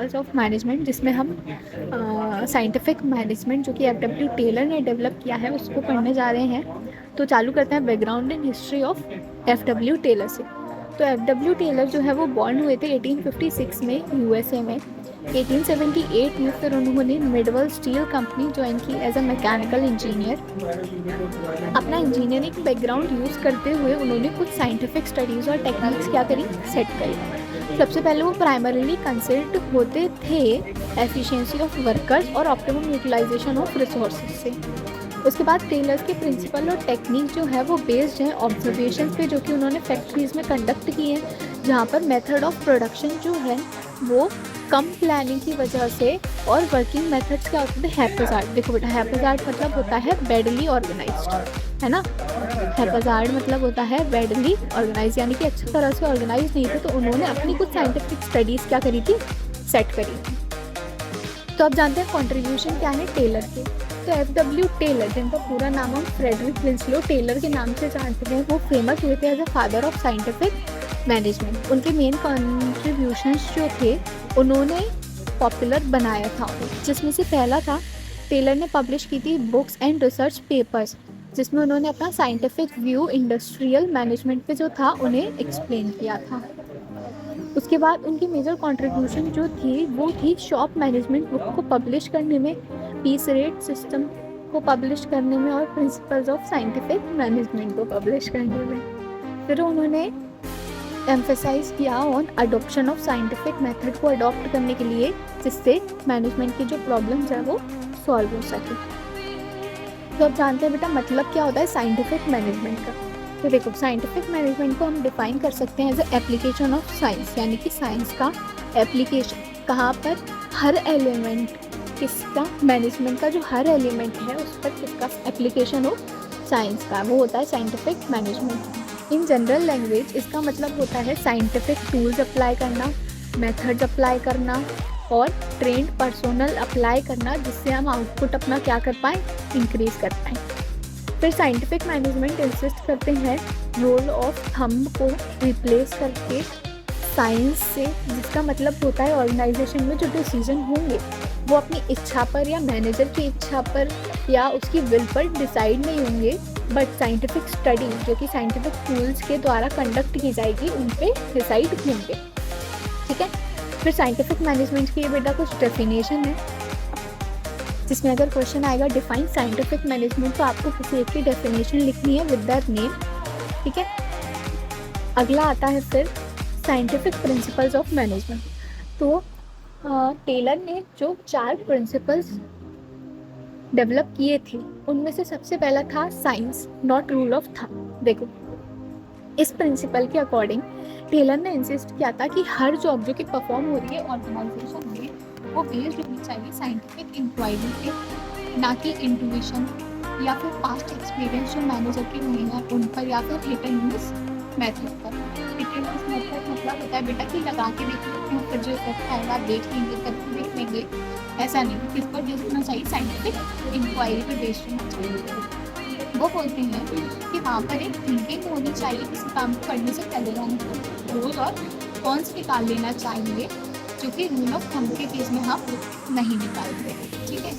Principles of management, जिसमें हम scientific management जो कि एफ.डब्ल्यू. टेलर ने डेवलप किया है उसको पढ़ने जा रहे हैं। तो चालू करते हैं background and history of F W. Taylor से। तो एफ.डब्ल्यू. टेलर जो है वो बॉर्न हुए थे 1856 में यूएसए में। 1878 में फिर उन्होंने मिडवल स्टील कंपनी ज्वाइन की एज अ मैकेनिकल इंजीनियर। अपना इंजीनियरिंग बैकग्राउंड यूज़ करते हुए उन्होंने कुछ साइंटिफिक स्टडीज़ और टेक्निक्स क्या करी, सेट करी। सबसे पहले वो प्राइमरीली कंसर्न होते थे एफिशिएंसी ऑफ वर्कर्स और ऑप्टिमम यूटिलाइजेशन ऑफ रिसोर्सेज से। उसके बाद टेलर्स के प्रिंसिपल और टेक्निक जो है वो बेस्ड है ऑब्जर्वेशन पे, जो कि उन्होंने फैक्ट्रीज में कंडक्ट किए हैं, जहाँ पर मेथड ऑफ प्रोडक्शन जो है वो कम प्लानिंग की वजह से और वर्किंग मेथड्स क्या होते थे, हैप्पीजार्ड। देखो बेटा, हैप्पीजार्ड मतलब होता है बैडली ऑर्गेनाइज्ड, है ना। हैप्पीजार्ड मतलब होता है बैडली ऑर्गेनाइज, यानी कि अच्छी तरह से ऑर्गेनाइज नहीं थे। तो उन्होंने अपनी कुछ साइंटिफिक स्टडीज़ क्या करी थी, सेट करी थी। तो अब जानते हैं कॉन्ट्रीब्यूशन क्या है टेलर के। तो एफ.डब्ल्यू. टेलर, जिनका पूरा नाम हम फ्रेडरिक विंसलो टेलर के नाम से जानते हैं, वो फेमस हुए थे as a father of scientific management. उनके मेन कॉन्ट्रीब्यूशंस जो थे उन्होंने पॉपुलर बनाया था, जिसमें से पहला था टेलर ने पब्लिश की थी बुक्स एंड रिसर्च पेपर्स, जिसमें उन्होंने अपना साइंटिफिक व्यू इंडस्ट्रियल मैनेजमेंट पे जो था उन्हें एक्सप्लेन किया था। उसके बाद उनकी मेजर कंट्रीब्यूशन जो थी वो थी शॉप मैनेजमेंट बुक को पब्लिश करने में, पीस रेट सिस्टम को पब्लिश करने में और प्रिंसिपल्स ऑफ साइंटिफिक मैनेजमेंट को पब्लिश करने में। फिर उन्होंने एम्फेसाइज किया on adoption of scientific method को अडॉप्ट करने के लिए, जिससे मैनेजमेंट की जो प्रॉब्लम्स है वो सॉल्व हो सके। तो अब जानते हैं बेटा मतलब क्या होता है साइंटिफिक मैनेजमेंट का। तो देखो, साइंटिफिक मैनेजमेंट को हम डिफाइन कर सकते हैं as a application of science, यानी कि साइंस का एप्लीकेशन। कहाँ पर, हर एलिमेंट किसका, मैनेजमेंट का जो हर एलिमेंट है उस पर किसका एप्लीकेशन हो, साइंस का, वो होता है scientific management. In general language इसका मतलब होता है साइंटिफिक टूल्स अप्लाई करना, मेथड्स अप्लाई करना और ट्रेंड पर्सोनल अप्लाई करना, जिससे हम आउटपुट अपना क्या कर पाएँ, इंक्रीज कर पाएँ। फिर साइंटिफिक मैनेजमेंट इंसिस्ट करते हैं रोल ऑफ थंब को रिप्लेस करके साइंस से, जिसका मतलब होता है ऑर्गेनाइजेशन में जो डिसीजन होंगे वो अपनी इच्छा पर या मैनेजर की इच्छा पर या उसकी विल पर डिसाइड नहीं होंगे, बट साइंटिफिक स्टडी जो कि साइंटिफिक टूल्स के द्वारा कंडक्ट की जाएगी उन पे डिसाइड होंगे। ठीक है। फिर साइंटिफिक मैनेजमेंट की बेटा कुछ डेफिनेशन है, जिसमें अगर क्वेश्चन आएगा डिफाइन साइंटिफिक मैनेजमेंट, तो आपको किसी एक की डेफिनेशन लिखनी है विद दैट नेम। ठीक है। अगला आता है फिर साइंटिफिक प्रिंसिपल्स ऑफ मैनेजमेंट। तो टेलर ने जो 4 प्रिंसिपल्स डेवलप किए थे उनमें से सबसे पहला था science not rule of thumb. देखो, इस प्रिंसिपल के अकॉर्डिंग टेलर ने इंसिस्ट किया था कि हर जॉब जो कि परफॉर्म हो रही है ऑर्गेनाइजेशन में वो बेस्ड होनी चाहिए साइंटिफिक इंक्वायरी पे, ना कि इंट्यूशन या फिर पास्ट एक्सपीरियंस जो मैनेजर के रहे हैं उन पर, या फिर हिट एंड मिस मेथड पर। हिट एंड मिस मेथड मतलब होता है बेटा कि लगा के देख लेते हैं फिर जो इफेक्ट आएगा देख लेंगे, करके देख लेंगे, ऐसा नहीं। किस पर बेस्ड होना चाहिए, साइंटिफिक इंक्वायरी पर बेस्ड होना चाहिए। वो बोलते हैं कि वहाँ पर एक थिंकिंग होनी चाहिए किसी काम को करने से पहले, यानी प्रोज और कॉन्स निकाल लेना चाहिए, जो कि रूल ऑफ थंब के केस में हम नहीं निकालते। ठीक है।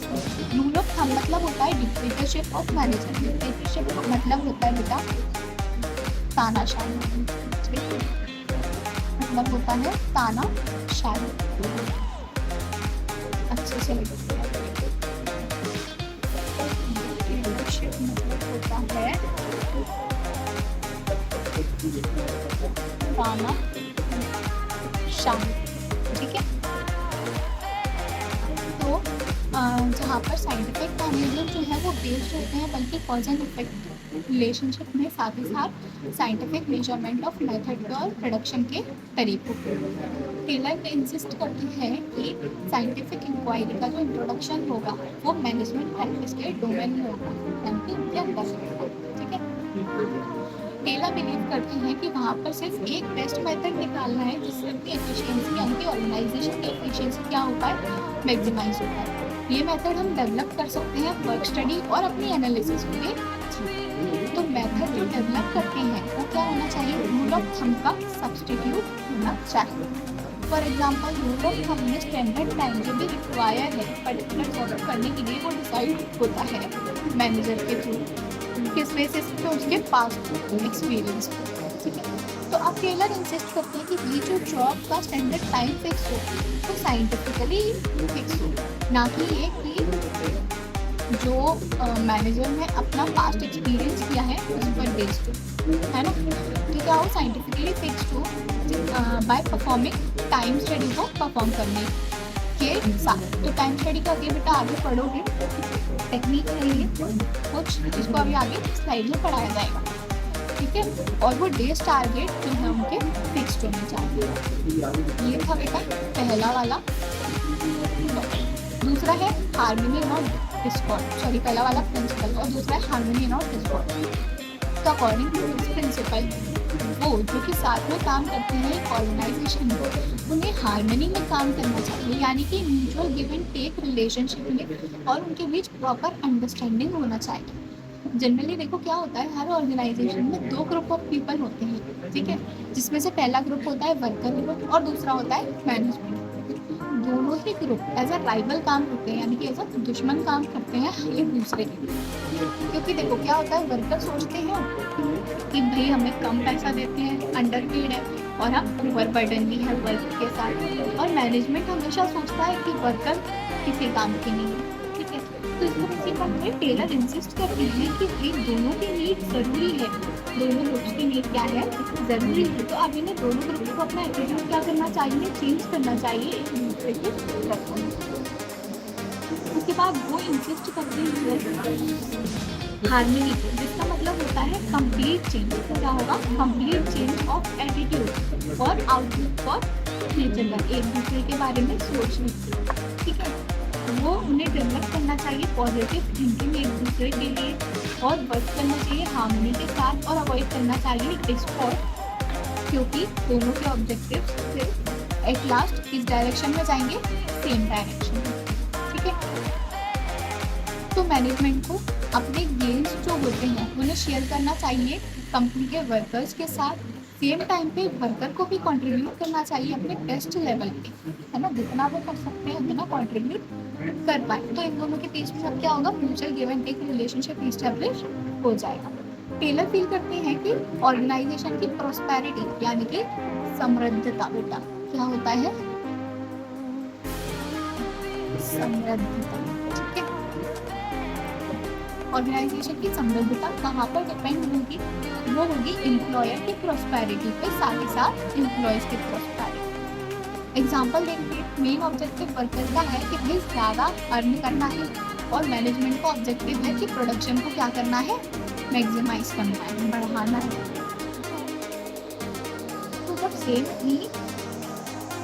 रूल ऑफ थंब मतलब होता है डिक्टेटरशिप ऑफ मैनेजर। डिक्टेटरशिप का मतलब होता है बेटा तानाशाही। मतलब होता है तानाशाही। अच्छे से मतलब होता है तानाशाही। ठीक है। तो जहाँ पर साइंटिफिक मैनेजमेंट जो है वो बेस्ड होते हैं बल्कि कॉज एंड इफेक्ट रिलेशनशिप में, साथ ही साथ साइंटिफिक मेजरमेंट ऑफ मेथड और प्रोडक्शन के तरीकों पर। टेलर इंसिस्ट करते हैं कि साइंटिफिक इंक्वायरी का जो इंट्रोडक्शन होगा वो मैनेजमेंट प्रैक्टिस के डोमेन में होगा, यानी उनके अंदर होगा। ठीक है। टेलर बिलीव करते हैं कि वहाँ पर सिर्फ एक बेस्ट मेथड निकालना है जिससे उनकी एफिशिएंसी, यानी कि ऑर्गेनाइजेशन की एफिशिएंसी क्या होता है, मैक्सिमाइज होता है। ये मेथड हम डेवलप कर सकते हैं वर्क स्टडी और अपनी एनालिसिस के। तो मेथड जो डेवलप करते हैं वो क्या होना चाहिए, रूल ऑफ थंब का सब्सटीट्यूट होना चाहिए। फॉर एग्जाम्पल रूल हमने स्टैंडर्ड टाइम जो भी रिक्वायर है पर्टिकुलर जॉब करने के लिए वो डिसाइड होता है मैनेजर के थ्रू, किस बेसिस पे उसके पास्ट एक्सपीरियंस। ठीक है, तो आप टेलर इंसिस्ट करते हैं कि ये जो जॉब का स्टैंडर्ड टाइम फिक्स हो तो साइंटिफिकली फिक्स हो, ना कि ये कि जो मैनेजर ने अपना पास्ट एक्सपीरियंस किया है उस पर बेस्ड हो, है ना। तो क्या हो, साइंटिफिकली फिक्स्ड हो बाय परफॉर्मिंग टाइम स्टडी को परफॉर्म करने के साथ। तो टाइम स्टडी का आगे बेटा आगे पढ़ोगे, टेक्निक है ये कुछ जिसको अभी आगे स्लाइड में पढ़ाया जाएगा। ठीक है, और वो डेज टारगेट जो है उनके फिक्स्ड होने चाहिए। ये था बेटा पहला वाला। दूसरा है हार्मनी नॉट डिस्कॉर्ड, सॉरी पहला वाला प्रिंसिपल और दूसरा है हार्मनी नॉट डिस्कॉर्ड। तो अकॉर्डिंग टू दिस प्रिंसिपल वो जो कि साथ में काम करते हैं एक ऑर्गेनाइजेशन में, उन्हें हार्मनी में काम करना चाहिए, यानी कि mutual give and take relationship में और उनके बीच प्रॉपर अंडरस्टैंडिंग होना चाहिए। जनरली देखो क्या होता है, हर ऑर्गेनाइजेशन में दो ग्रुप ऑफ पीपल होते हैं। ठीक है, जिसमें से पहला ग्रुप होता है वर्कर ग्रुप और दूसरा होता है मैनेजमेंट। दोनों ही ग्रुप एज अ राइवल काम करते हैं, यानी कि एज अ दुश्मन काम करते हैं एक दूसरे के लिए। क्योंकि देखो क्या होता है, वर्कर सोचते हैं कि भाई हमें कम पैसा देते हैं, अंडर पेड है और हम ओवर बर्डन भी है वर्क के साथ, और मैनेजमेंट हमेशा सोचता है कि वर्कर किसी काम की नहीं है। ठीक है, तो इसको प्रिंसिपल में टेलर इंसिस्ट करते हैं कि भाई दोनों की नीड ज़रूरी है, दोनों ग्रुप्स की नीड क्या है, ज़रूरी है। तो अब इन्हें दोनों ग्रुप्स को अपना एटीट्यूड क्या करना चाहिए, चेंज करना चाहिए एक दूसरे के प्रति। उसके बाद वो इंसिस्ट करते हैं हार्मनी, जिसका मतलब होता है कंप्लीट चेंज। क्या होगा, कंप्लीट चेंज ऑफ एटीट्यूड और आउटलुक फॉर नेचर का, एक दूसरे के बारे में सोचने। ठीक है, वो उन्हें डेवलप करना चाहिए पॉजिटिव थिंकिंग एक दूसरे के लिए, और वर्क करना चाहिए हार्मनी के साथ, और अवॉइड करना चाहिए डिस्कॉर्ड, क्योंकि दोनों के ऑब्जेक्टिव सिर्फ एट लास्ट इस डायरेक्शन में जाएंगे, सेम डायरेक्शन में। ठीक है, तो मैनेजमेंट को अपने गेन्स जो होते हैं उन्हें शेयर करना चाहिए कंपनी के वर्कर्स के साथ। सेम टाइम पे वर्कर को भी कंट्रीब्यूट करना चाहिए अपने बेस्ट लेवल पे, है ना, जितना वो कर सकते हैं उतना कंट्रीब्यूट कर पाए। तो इन दोनों के बीच में सब क्या होगा, mutual give and take relationship establish हो जाएगा। टेलर फील करते हैं कि ऑर्गेनाइजेशन की प्रॉस्पेरिटी यानी कि समृद्धता, बेटा क्या होता है, समृद्धता। ठीक है, ऑर्गेनाइजेशन की समृद्धता कहाँ पर डिपेंड होगी, वो होगी एम्प्लॉयर की प्रॉस्पेरिटी पे, साथ ही साथ एम्प्लॉयज की प्रॉस्पेरिटी। एग्जाम्पल देंगे, मेन ऑब्जेक्टिव वर्कर का है कि भाई ज़्यादा अर्न करना है, और मैनेजमेंट का ऑब्जेक्टिव है कि प्रोडक्शन को क्या करना है, मैक्सिमाइज करना है, बढ़ाना है। तो जब सेम ही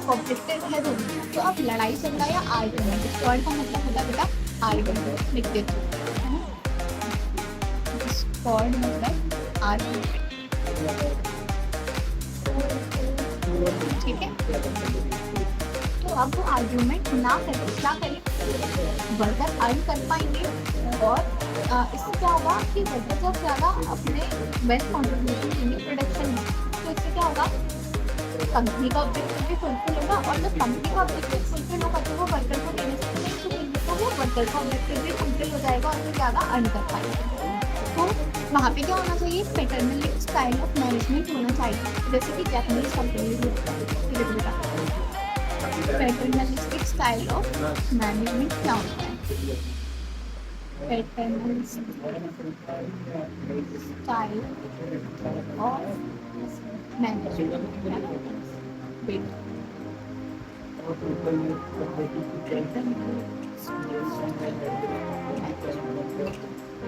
ऑब्जेक्टिव है दोनों, तो अब लड़ाई झगड़ा या आर्गुमेंट, डिस्कॉर्ड का मतलब होता है बेटा आर्गुमेंट, लिख देते हैं, डिस्कॉर्ड मतलब आर्गुमेंट। ठीक है, तो अब वो आर्ग्यूमेंट ना करें, क्या करें, वर्कर अर्न कर पाएंगे, और इससे क्या होगा कि वर्कर जब ज़्यादा अपने बेस्ट कॉन्ट्रीब्यूशन देंगे प्रोडक्शन में, तो इससे क्या होगा, कंपनी का ऑब्जेक्टिव भी फुलफिल होगा, और जब कंपनी का ऑब्जेक्टिव फुलफिल होगा तो वो वर्कर को देने से तो वो वर्कर का ऑब्जेक्टिव भी फुलफिल हो जाएगा और वो ज़्यादा अर्न कर पाएंगे। तो वहाँ पे क्या होना चाहिए, पैटर्नलिस्टिक स्टाइल ऑफ मैनेजमेंट होना चाहिए, जैसे कि जापानीज कंपनी होता है। पैटर्नलिस्टिक स्टाइल ऑफ मैनेजमेंट क्या होता है, पैटर्नलिस्टिक स्टाइल ऑफ मैनेजमेंट।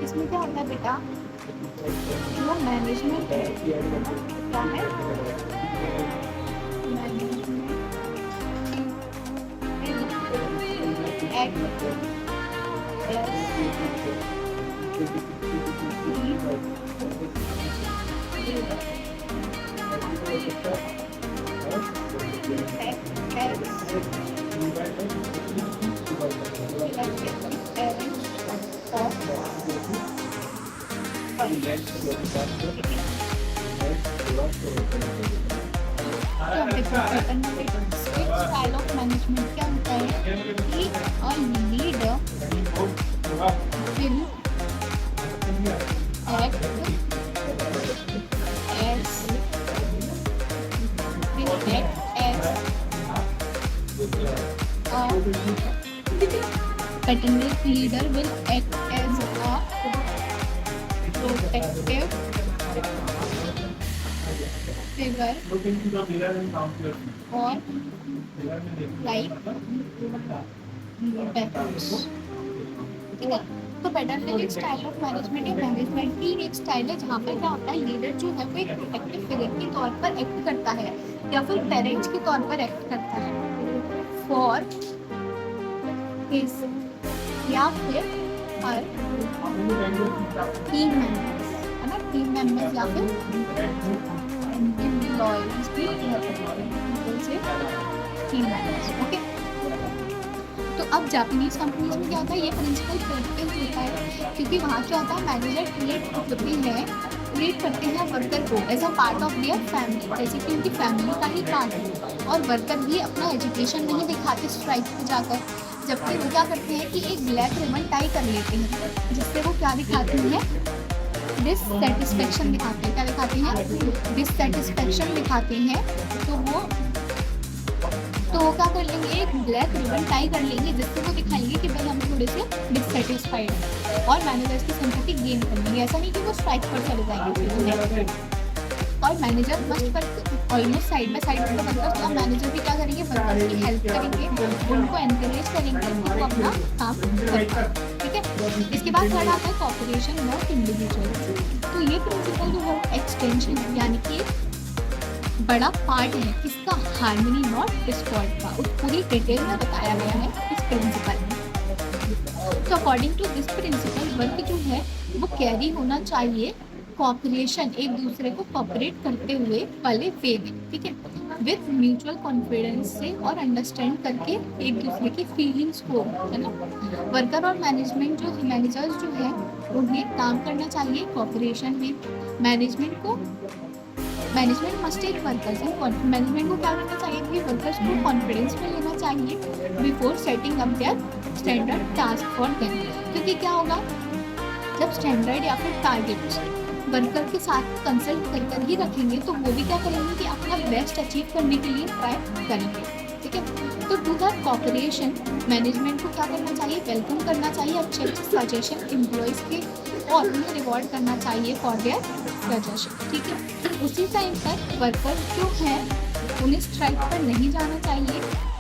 इसमें क्या होता है बेटा, जो मैनेजमेंट है क्या है, तो देखो पैटर्न स्टाइल ऑफ मैनेजमेंट क्या होता है कि a leader will act as paternal leader will act as a protective figure or like parents. ठीक है, तो पैटर्नल एक स्टाइल ऑफ मैनेजमेंट या मैनेजमेंट की एक स्टाइल है जहाँ पर क्या होता है लीडर जो है वो एक प्रोटेक्टिव फिगर के तौर पर एक्ट करता है या फिर पेरेंट्स के तौर पर एक्ट करता है फॉर हिज या फिर हर टीम मेंबर्स, है ना, टीम मेंबर्स या फिर एम्प्लॉयज भी से टीम मेंबर्स। ओके, तो अब जापानीज कंपनीज में क्या होता है ये प्रिंसिपल प्रैक्टिस होता है क्योंकि वहाँ क्या होता है मैनेजर ट्रीट करते हैं वर्कर को as a part of their family, जैसे कि उनकी फैमिली का ही पार्ट है। और वर्कर भी अपना एजुकेशन नहीं दिखाते स्ट्राइक पे जाकर, जबकि वो क्या करते हैं कि एक ब्लैक रिबन टाई कर लेते हैं जिससे वो क्या दिखाते हैं डिससेटिस्फेक्शन दिखाते हैं। क्या दिखाते हैं डिससेटिस्फेक्शन दिखाते हैं। तो वो क्या कर लेंगे एक ब्लैक रिबन टाई कर लेंगे जिससे वो दिखाएंगे कि भाई हम थोड़े से डिससेटिस्फाइड हैं और मैनेजर्स की सिंपैथी गेन कर लेंगे। ऐसा नहीं कि वो स्ट्राइक पर चले जाएंगे। और manager must work almost side by side में वर्कर्स, और मैनेजर भी क्या करेंगे वर्कर्स की हेल्प करेंगे, उनको एनकरेज करेंगे कि वो अपना काम करें। ठीक है, इसके बाद थर्ड आता है कॉर्पोरेशन नॉट इंडिविजुअल। तो ये प्रिंसिपल जो है एक्सटेंशन यानी कि बड़ा पार्ट है किसका हार्मनी नॉट डिस्कॉर्ड का, उस पूरी डिटेल में बताया गया है इस प्रिंसिपल में। तो according to this principle work जो है वो कैरी होना चाहिए कॉपरेशन, एक दूसरे को कॉपरेट करते हुए वाले वे में। ठीक है, विथ म्यूचुअल कॉन्फिडेंस से और अंडरस्टैंड करके एक दूसरे की फीलिंग्स को, है ना। वर्कर और मैनेजमेंट जो मैनेजर्स जो है उन्हें काम करना चाहिए कॉपरेशन में। Management must take workers in, management को क्या करना चाहिए कि वर्कर्स को कॉन्फिडेंस में लेना चाहिए before setting up their standard task for them. क्योंकि क्या होगा जब स्टैंडर्ड या फिर टारगेट्स वर्कर के साथ कंसल्ट कर ही रखेंगे तो वो भी क्या करेंगे कि अपना बेस्ट अचीव करने के लिए ट्राई करेंगे। ठीक है, तो टू दैट कॉपरेशन मैनेजमेंट को क्या करना चाहिए वेलकम करना चाहिए अच्छे अच्छे सजेशन एम्प्लॉयज़ के और उन्हें रिवॉर्ड करना चाहिए फॉर देयर सजेशन। ठीक है, उसी टाइम पर वर्कर जो है उन्हें स्ट्राइक पर नहीं जाना चाहिए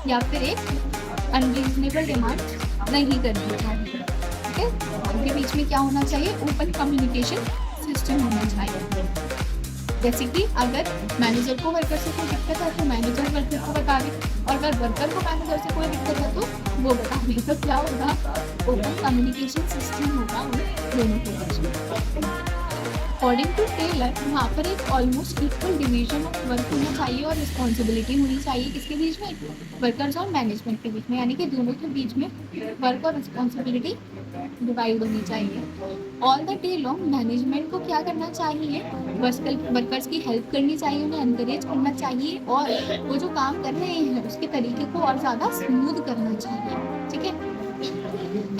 या फिर एक अनरीजनेबल डिमांड नहीं करनी चाहिए। ठीक है, उनके बीच में क्या होना चाहिए ओपन कम्युनिकेशन सिस्टम होना चाहिए। जैसे कि अगर मैनेजर को वर्कर से कोई दिक्कत है तो मैनेजर वर्कर को बता दे, और अगर वर्कर को मैनेजर से कोई दिक्कत है तो वो बता दे। तो क्या होगा ओपन कम्युनिकेशन सिस्टम होगा उन दोनों के बीच में। अकॉर्डिंग टू टेलर वहाँ पर एक almost equal division of work होना चाहिए और रिस्पॉन्सिबिलिटी होनी चाहिए किसके बीच में वर्कर्स और मैनेजमेंट के बीच में, यानी कि दोनों के बीच में वर्क और रिस्पॉन्सिबिलिटी डिवाइड होनी चाहिए। All the day long management को क्या करना चाहिए वर्कर्स की हेल्प करनी चाहिए, उन्हें एनकरेज करना चाहिए और वो जो काम कर रहे हैं उसके तरीके को और ज़्यादा स्मूथ करना चाहिए। ठीक है,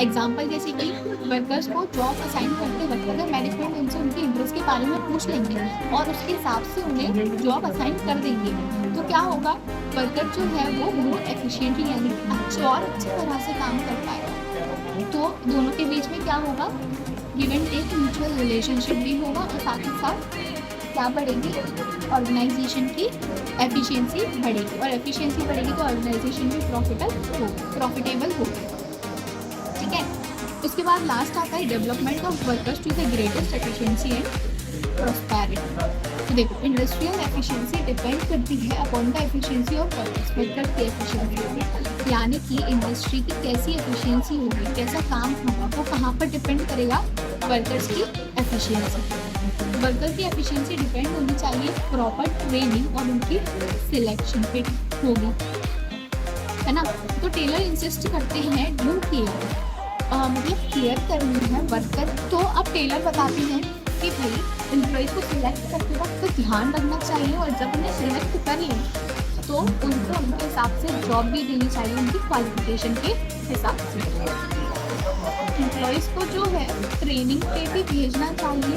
एग्जाम्पल जैसे कि वर्कर्स को जॉब असाइन करते वक्त अगर मैनेजमेंट उनसे उनके इंटरेस्ट के बारे में पूछ लेंगे और उसके हिसाब से उन्हें जॉब असाइन कर देंगे तो क्या होगा वर्कर जो है वो मोर एफिशिएंटली यानी अच्छे और अच्छी तरह से काम कर पाएगा। तो दोनों के बीच में क्या होगा give and take mutual relationship भी होगा और साथ ही साथ क्या बढ़ेगी ऑर्गेनाइजेशन की एफिशिएंसी बढ़ेगी, और एफिशिएंसी बढ़ेगी तो ऑर्गेनाइजेशन भी प्रॉफिटेबल होगी। ठीक है, उसके बाद लास्ट आता है development of workers to the greatest efficiency and prosperity. तो देखो इंडस्ट्रियल एफिशिएंसी डिपेंड करती है upon the efficiency of workers की एफिशिएंसी, यानी कि इंडस्ट्री की कैसी एफिशिएंसी होगी कैसा काम होगा वो कहाँ पर डिपेंड करेगा वर्कर्स की एफिशिएंसी। वर्कर की एफिशिएंसी डिपेंड होनी चाहिए प्रॉपर ट्रेनिंग और उनकी सिलेक्शन पे होगी, है ना। तो टेलर इंसिस्ट करते हैं ड्यू केयर मतलब केयर करनी है वर्कर। तो अब टेलर बताते हैं कि भाई एम्प्लॉयज़ को सिलेक्ट करते वक्त तो ध्यान रखना चाहिए, और जब उन्हें सिलेक्ट कर लें तो उनको उनके हिसाब से जॉब भी देनी चाहिए, उनकी क्वालिफिकेशन के हिसाब से। एम्प्लॉयज़ को जो है ट्रेनिंग पे भी भेजना चाहिए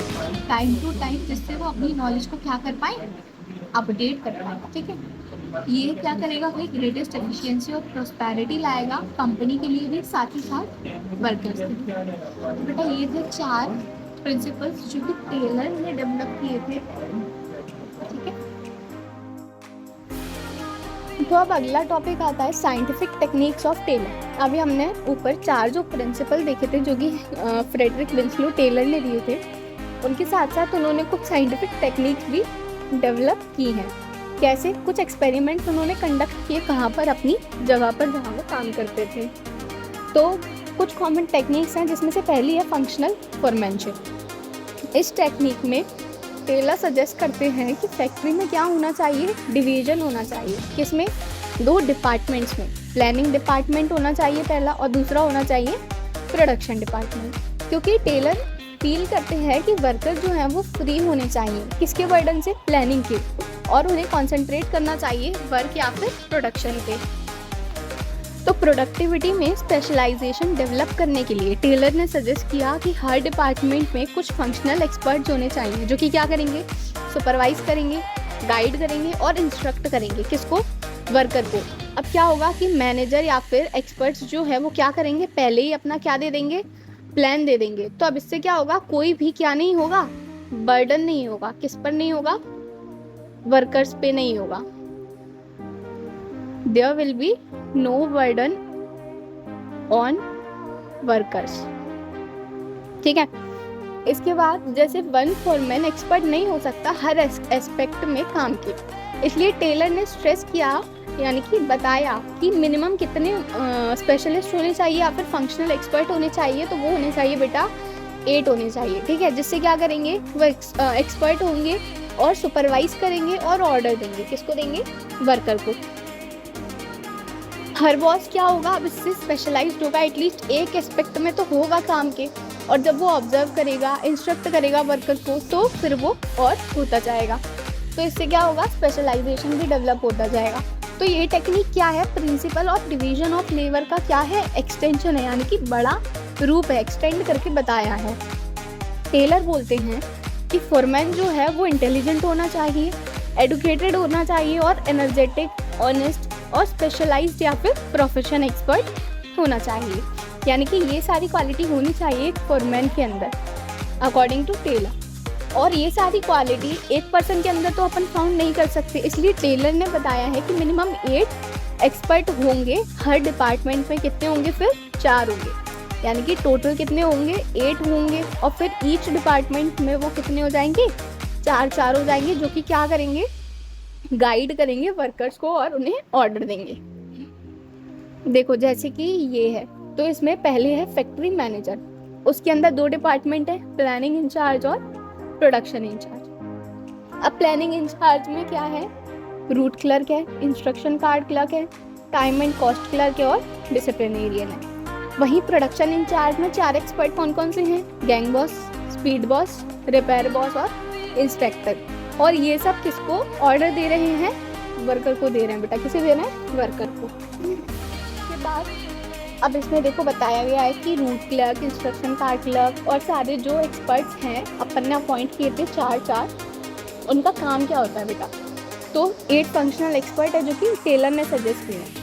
टाइम टू टाइम, जिससे वो अपनी नॉलेज को क्या कर पाए, अपडेट कर पाए। ठीक है, ये क्या करेगा भाई, ग्रेटेस्ट एफिशिएंसी और प्रॉस्पेरिटी लाएगा कंपनी के लिए भी, साथ ही साथ वर्कर्स के लिए। तो बेटा ये थे 4 प्रिंसिपल्स जो कि टेलर ने डेवलप किए थे। ठीक है, तो अब अगला टॉपिक आता है साइंटिफिक टेक्निक्स ऑफ टेलर। अभी हमने ऊपर 4 जो प्रिंसिपल देखे थे जो कि फ्रेडरिक विंसलो टेलर ने दिए थे, उनके साथ साथ उन्होंने कुछ साइंटिफिक टेक्निक्स भी डेवलप की हैं। कैसे? कुछ एक्सपेरिमेंट्स उन्होंने कंडक्ट किए, कहाँ पर, अपनी जगह पर जहाँ वो काम करते थे। तो कुछ कॉमन टेक्निक्स हैं, जिसमें से पहली है फंक्शनल फॉर्मेनशिप। इस टेक्निक में टेलर सजेस्ट करते हैं कि फैक्ट्री में क्या होना चाहिए, डिवीजन होना चाहिए। किसमें? 2 डिपार्टमेंट्स में। प्लानिंग डिपार्टमेंट होना चाहिए पहला, और दूसरा होना चाहिए प्रोडक्शन डिपार्टमेंट। क्योंकि टेलर फील करते हैं कि वर्कर जो हैं वो फ्री होने चाहिए, किसके बर्डन से, प्लानिंग के, और उन्हें कंसंट्रेट करना चाहिए वर्क या फिर प्रोडक्शन पे। तो प्रोडक्टिविटी में स्पेशलाइजेशन डेवलप करने के लिए टेलर ने सजेस्ट किया कि हर डिपार्टमेंट में कुछ फंक्शनल एक्सपर्ट्स होने चाहिए, जो कि क्या करेंगे, सुपरवाइज करेंगे, गाइड करेंगे और इंस्ट्रक्ट करेंगे। किसको? वर्कर को। अब क्या होगा कि मैनेजर या फिर एक्सपर्ट्स जो है वो क्या करेंगे, पहले ही अपना क्या दे देंगे, प्लान दे देंगे। तो अब इससे क्या होगा, कोई भी क्या नहीं होगा, बर्डन नहीं होगा। किस पर नहीं होगा? वर्कर्स पे नहीं होगा। There will be no burden on workers. ठीक है, इसके बाद जैसे वन फॉरमैन एक्सपर्ट नहीं हो सकता हर एस्पेक्ट में काम के, इसलिए टेलर ने स्ट्रेस किया, यानी कि बताया कि मिनिमम कितने स्पेशलिस्ट होने चाहिए या फिर फंक्शनल एक्सपर्ट होने चाहिए। तो वो होने चाहिए बेटा 8 होने चाहिए। ठीक है, जिससे क्या करेंगे, वो एक्सपर्ट होंगे और सुपरवाइज करेंगे और ऑर्डर देंगे। किसको देंगे? वर्कर को। हर बॉस क्या होगा, अब इससे स्पेशलाइज्ड होगा, एटलीस्ट एक एस्पेक्ट में तो होगा काम के, और जब वो ऑब्जर्व करेगा, इंस्ट्रक्ट करेगा वर्कर को, तो फिर वो और होता जाएगा। तो इससे क्या होगा, स्पेशलाइजेशन भी डेवलप होता जाएगा। तो ये टेक्निक क्या है, principle of division of labour का क्या है, एक्सटेंशन है, यानी कि बड़ा रूप है, एक्सटेंड करके बताया है। टेलर बोलते हैं कि फॉरमैन जो है वो इंटेलिजेंट होना चाहिए, एडुकेटेड होना चाहिए और एनर्जेटिक, ऑनेस्ट और स्पेशलाइज्ड या फिर प्रोफेशन एक्सपर्ट होना चाहिए। यानी कि ये सारी क्वालिटी होनी चाहिए एक फॉरमैन के अंदर अकॉर्डिंग टू टेलर। और ये सारी क्वालिटी एक पर्सन के अंदर तो अपन फाउंड नहीं कर सकते, इसलिए टेलर ने बताया है कि मिनिमम 8 एक्सपर्ट होंगे हर डिपार्टमेंट में। कितने होंगे फिर? 4 होंगे, यानी कि टोटल कितने होंगे, 8 होंगे। और फिर ईच डिपार्टमेंट में वो कितने हो जाएंगे, 4 हो जाएंगे, जो कि क्या करेंगे, गाइड करेंगे वर्कर्स को और उन्हें ऑर्डर देंगे। देखो जैसे कि ये है, तो इसमें पहले है फैक्ट्री मैनेजर, उसके अंदर 2 डिपार्टमेंट है, प्लानिंग इंचार्ज और प्रोडक्शन इंचार्ज। अब प्लानिंग इंचार्ज में क्या है, रूट क्लर्क है, इंस्ट्रक्शन कार्ड क्लर्क है, टाइम एंड कॉस्ट क्लर्क है और डिसिप्लिनेरियन है। वहीं प्रोडक्शन इंचार्ज में 4 एक्सपर्ट कौन कौन से हैं, gang boss, speed boss, repair boss और इंस्पेक्टर। और ये सब किसको ऑर्डर दे रहे हैं, वर्कर को दे रहे हैं बेटा। किसे दे रहे हैं, वर्कर को। उसके बाद अब इसमें देखो बताया गया है कि root clerk, instruction card clerk और सारे जो एक्सपर्ट्स हैं अपन ने अपॉइंट किए थे 4, उनका काम क्या होता है बेटा। तो 8 फंक्शनल एक्सपर्ट है जो कि टेलर ने सजेस्ट किए हैं।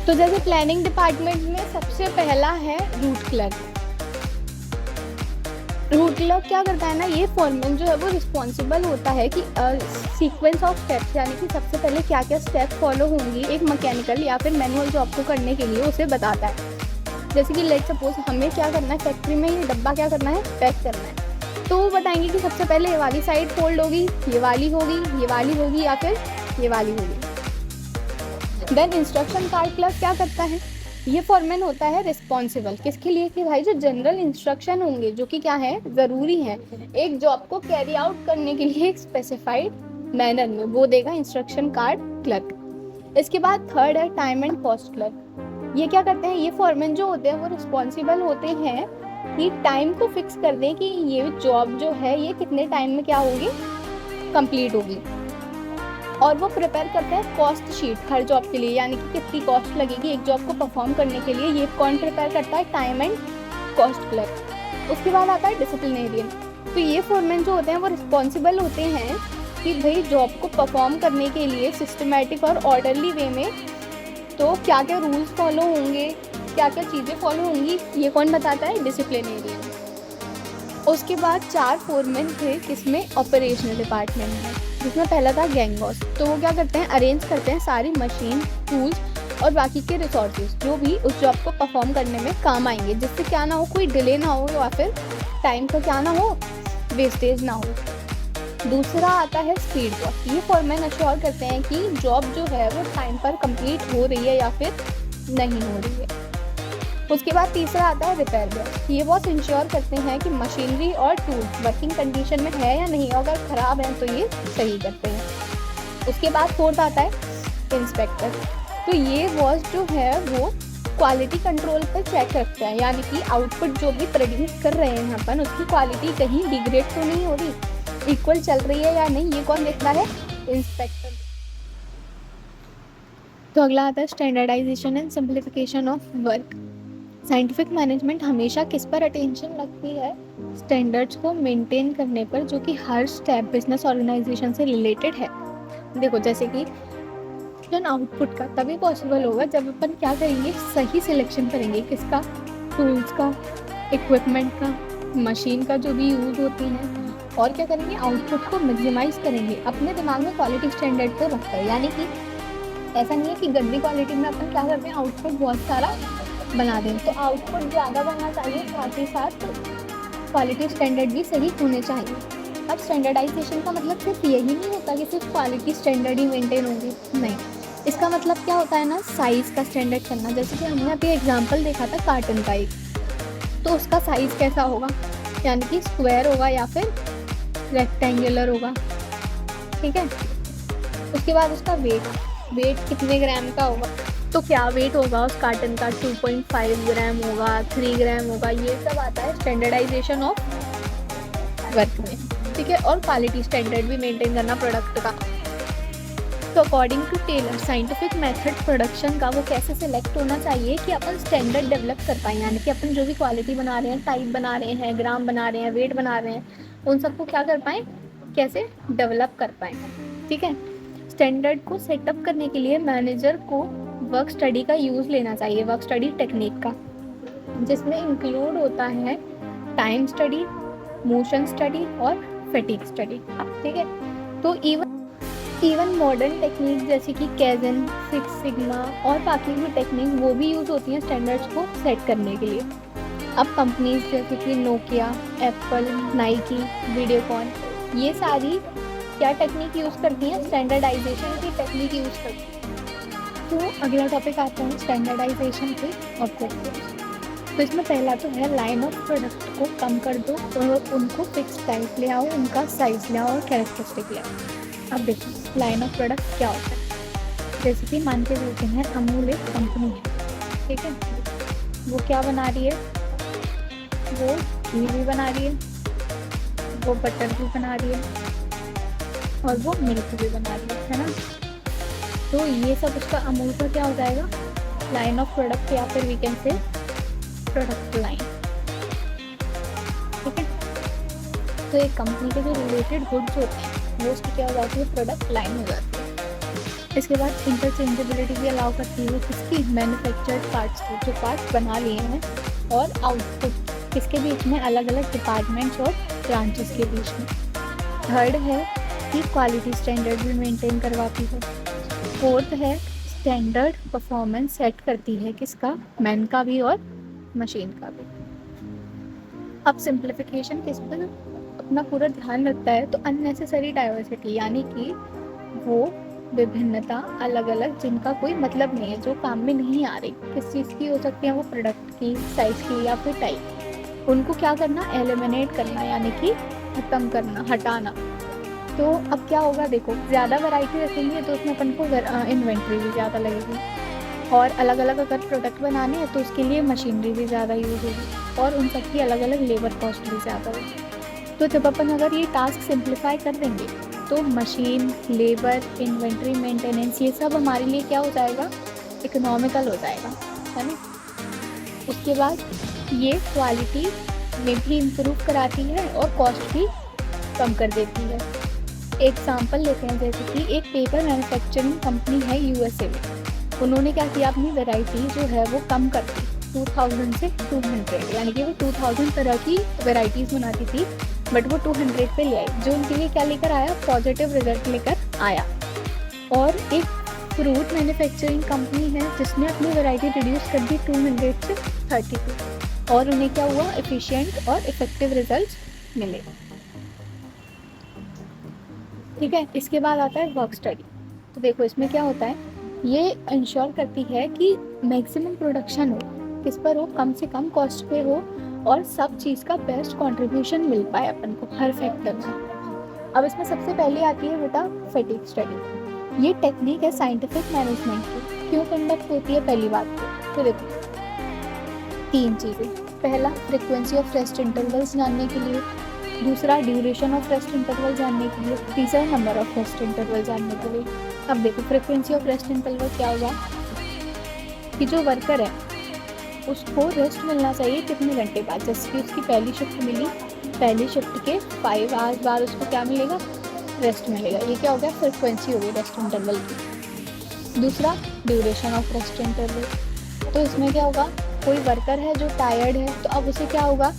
तो जैसे प्लानिंग डिपार्टमेंट में सबसे पहला है रूट क्लर्क। रूट क्लर्क क्या करता है ना, ये फॉरमैन जो है वो रिस्पॉन्सिबल होता है कि सीक्वेंस ऑफ स्टेप्स, यानी कि सबसे पहले क्या क्या स्टेप फॉलो होंगी एक मैकेनिकल या फिर मैनुअल जॉब को करने के लिए, उसे बताता है। जैसे कि लेट सपोज हमें क्या करना है, फैक्ट्री में ये डब्बा क्या करना है, पैक करना है। तो वो बताएंगे कि सबसे पहले ये वाली साइड फोल्ड होगी, ये वाली होगी, ये वाली होगी या फिर ये वाली होगी। देन इंस्ट्रक्शन कार्ड क्लर्क क्या करता है, ये फॉरमैन होता है रिस्पॉन्सिबल किसके लिए, कि भाई जो जनरल इंस्ट्रक्शन होंगे जो कि क्या है, ज़रूरी है एक जॉब को कैरी आउट करने के लिए एक स्पेसिफाइड मैनर में, वो देगा इंस्ट्रक्शन कार्ड क्लर्क। इसके बाद थर्ड है टाइम एंड कॉस्ट क्लर्क। ये क्या करते हैं, ये फॉरमैन जो होते हैं वो रिस्पॉन्सिबल होते हैं कि टाइम को फिक्स कर दें कि ये जॉब जो है ये कितने टाइम में क्या होगी, कंप्लीट होगी। और वो प्रिपेयर करता है कॉस्ट शीट हर जॉब के लिए, यानी कि कितनी कॉस्ट लगेगी एक जॉब को परफॉर्म करने के लिए, ये कौन प्रिपेयर करता है, टाइम एंड कॉस्ट क्लर्क। उसके बाद आता है डिसिप्लिनेरियन। तो ये फोरमैन जो होते हैं वो रिस्पॉन्सिबल होते हैं कि भाई जॉब को परफॉर्म करने के लिए सिस्टमेटिक और ऑर्डरली वे में तो क्या क्या रूल्स फॉलो होंगे, क्या क्या चीज़ें फॉलो होंगी, ये कौन बताता है, डिसिप्लिनेरियन। उसके बाद 4 फोरमैन थे किसमें, ऑपरेशनल डिपार्टमेंट में, जिसमें पहला था गैंग बॉस। तो वो क्या करते हैं, अरेंज करते हैं सारी मशीन, टूल्स और बाकी के रिसोर्सेज जो भी उस जॉब को परफॉर्म करने में काम आएंगे, जिससे क्या ना हो, कोई डिले ना हो या फिर टाइम का क्या ना हो, वेस्टेज ना हो। दूसरा आता है स्पीड बॉस। ये फोरमैन अश्योर करते हैं कि जॉब जो है वो टाइम पर कंप्लीट हो रही है या फिर नहीं हो रही है। उसके बाद तीसरा आता है रिपेयर बॉस। ये बॉस इंश्योर करते हैं कि मशीनरी और टूल्स वर्किंग कंडीशन में है या नहीं, अगर ख़राब है तो ये सही करते हैं। उसके बाद फोर्थ आता है इंस्पेक्टर। तो ये बॉस जो है वो क्वालिटी कंट्रोल पर चेक रखता है, यानी कि आउटपुट जो भी प्रोड्यूस कर रहे हैं अपन, उसकी क्वालिटी कहीं डिग्रेड तो नहीं हो रही, इक्वल चल रही है या नहीं, ये कौन देखता है, इंस्पेक्टर। तो अगला आता है standardisation and simplification of work. Scientific management हमेशा किस पर अटेंशन रखती है, स्टैंडर्ड्स को मेंटेन करने पर, जो कि हर स्टेप बिजनेस ऑर्गेनाइजेशन से रिलेटेड है। देखो जैसे कि आउटपुट का तभी पॉसिबल होगा जब अपन क्या करेंगे, सही सिलेक्शन करेंगे, किसका, टूल्स का, इक्विपमेंट का, मशीन का जो भी यूज़ होती है, और क्या करेंगे, आउटपुट को मैक्सिमाइज करेंगे अपने दिमाग में क्वालिटी स्टैंडर्ड को रखकर। यानी कि ऐसा नहीं है कि गंदी क्वालिटी में अपन क्या करते हैं, आउटपुट बहुत सारा बना दें, तो आउटपुट ज़्यादा बनना चाहिए, साथ ही साथ क्वालिटी स्टैंडर्ड भी सही होने चाहिए। अब स्टैंडर्डाइजेशन का मतलब सिर्फ यही नहीं होता कि सिर्फ क्वालिटी स्टैंडर्ड ही मेंटेन होगी, नहीं, इसका मतलब क्या होता है ना, साइज़ का स्टैंडर्ड करना। जैसे कि हमने अभी एग्जांपल देखा था कार्टन का एक, तो उसका साइज़ कैसा होगा, यानी कि स्क्वायर होगा या फिर रेक्टेंगुलर होगा, ठीक है। उसके बाद उसका वेट कितने ग्राम का होगा, तो क्या वेट होगा उस कार्टन का, 2.5 ग्राम होगा, 3 ग्राम होगा, ये सब आता है स्टैंडर्डाइजेशन ऑफ वर्क में, ठीक है। और क्वालिटी स्टैंडर्ड भी मेंटेन करना प्रोडक्ट का। तो according to Taylor scientific method production का वो कैसे सिलेक्ट होना चाहिए कि अपन स्टैंडर्ड डेवलप कर पाएँ, यानी कि अपन जो भी क्वालिटी बना रहे हैं, टाइप बना रहे हैं, ग्राम बना रहे हैं, वेट बना रहे हैं, उन सबको क्या कर पाएँ, कैसे डेवलप कर पाएँ, ठीक है। स्टैंडर्ड को सेटअप करने के लिए मैनेजर को वर्क स्टडी का यूज़ लेना चाहिए, वर्क स्टडी टेक्निक का, जिसमें इंक्लूड होता है टाइम स्टडी, मोशन स्टडी और फैटिग स्टडी, ठीक है। तो इवन मॉडर्न टेक्निक जैसे कि कैजन, सिक्स सिग्मा और बाकी भी टेक्निक वो भी यूज़ होती हैं स्टैंडर्ड्स को सेट करने के लिए। अब कंपनीज जैसे कि नोकिया, एप्पल, नाइकी, वीडियोकॉन, ये सारी क्या टेक्निक यूज़ करती हैं, स्टैंडर्डाइजेशन की टेक्निक यूज़ करती हैं। तो अगला टॉपिक आता है स्टैंडर्डाइजेशन के ऑब्जेक्टिव्स। तो इसमें पहला तो है लाइन ऑफ प्रोडक्ट को कम कर दो और उनको फिक्स टाइप ले आओ, उनका साइज ले आओ और कैरेक्टरिस्टिक ले आओ। अब देखो लाइन ऑफ प्रोडक्ट क्या होता है, जैसे कि मान के चलते हैं अमूल एक कंपनी है, ठीक है, वो क्या बना रही है, वो घी भी बना रही है, वो बटर भी बना रही है और वो मिल्क भी बना रही है ना। तो ये सब उसका अमूल का क्या हो जाएगा, लाइन ऑफ प्रोडक्ट, या फिर we can say product line, ठीक है। तो एक कंपनी के जो रिलेटेड गुड्स होते हैं वो उसकी क्या हो जाती है, प्रोडक्ट लाइन हो जाती है। इसके बाद इंटरचेंजेबिलिटी भी अलाउ करती है किसकी, मैन्युफैक्चर्ड पार्ट्स की, जो पार्ट्स बना लिए हैं, और आउटपुट किसके बीच में, अलग अलग डिपार्टमेंट्स और ब्रांचेस के बीच में। थर्ड है कि क्वालिटी स्टैंडर्ड भी मेंटेन करवाती है। फोर्थ है स्टैंडर्ड परफॉर्मेंस सेट करती है किसका, मैन का भी और मशीन का भी। अब सिंप्लीफिकेशन किस पर अपना पूरा ध्यान रखता है, तो अननेसेसरी डाइवर्सिटी, यानी कि वो विभिन्नता अलग अलग जिनका कोई मतलब नहीं है, जो काम में नहीं आ रही, किस चीज़ की हो सकती है, वो प्रोडक्ट की, साइज की या फिर टाइप, उनको क्या करना, एलिमिनेट करना, यानी कि खत्म करना, हटाना। तो अब क्या होगा, देखो ज़्यादा वैरायटी रखेंगे तो उसमें अपन को इन्वेंट्री भी ज़्यादा लगेगी, और अलग अलग अगर प्रोडक्ट बनाने हैं तो उसके लिए मशीनरी भी ज़्यादा यूज़ होगी। और उन सब की अलग अलग लेबर कॉस्ट भी ज़्यादा होगी। तो जब अपन अगर ये टास्क सिंप्लीफाई कर देंगे तो मशीन, लेबर, इन्वेंट्री मेंटेनेंस, ये सब हमारे लिए क्या हो जाएगा, इकोनॉमिकल हो जाएगा, है ना। उसके बाद ये क्वालिटी में भी इम्प्रूव कराती है और कॉस्ट भी कम कर देती है। एग्जाम्पल लेते हैं, जैसे कि एक पेपर मैन्युफैक्चरिंग कंपनी है यूएसए में। उन्होंने क्या किया, अपनी वैरायटी जो है वो कम कर दी 2000 से 200, यानी कि वो 2000 तरह की वैरायटीज़ बनाती थी, बट वो 200 पे ले आई, जो उनके लिए क्या लेकर आया, पॉजिटिव रिजल्ट लेकर आया। और एक फ्रूट मैन्युफैक्चरिंग कंपनी है जिसने अपनी वैरायटी रिड्यूस कर दी 200 से 32, और उन्हें क्या हुआ, एफिशिएंट और इफेक्टिव रिजल्ट मिले। ठीक है। इसके बाद आता है वर्क स्टडी। तो देखो इसमें क्या होता है, ये इंश्योर करती है कि मैक्सिमम प्रोडक्शन हो, किस पर हो, कम से कम कॉस्ट पे हो, और सब चीज़ का बेस्ट कंट्रीब्यूशन मिल पाए अपन को हर फैक्टर में। अब इसमें सबसे पहले आती है बेटा फैटिग स्टडी। ये टेक्निक है साइंटिफिक मैनेजमेंट की। क्यों कंडक्ट होती है, पहली बात तो देखो 3 चीज़ें। पहला, फ्रिक्वेंसी ऑफ रेस्ट इंटरवल्स जानने के लिए। दूसरा, ड्यूरेशन ऑफ रेस्ट इंटरवल जानने के लिए। तीसरा, नंबर ऑफ रेस्ट इंटरवल जानने के लिए। अब देखो फ्रिक्वेंसी ऑफ रेस्ट इंटरवल क्या होगा, कि जो वर्कर है उसको रेस्ट मिलना चाहिए कितने घंटे बाद। जैसे कि उसकी पहली शिफ्ट मिली, पहली शिफ्ट के 5 आवर्स बाद उसको क्या मिलेगा, रेस्ट मिलेगा। ये क्या हो गया, फ्रिक्वेंसी हो गई रेस्ट इंटरवल की। दूसरा, ड्यूरेशन ऑफ रेस्ट इंटरवल। तो इसमें क्या होगा, कोई वर्कर है जो टायर्ड है, तो अब उसे क्या होगा,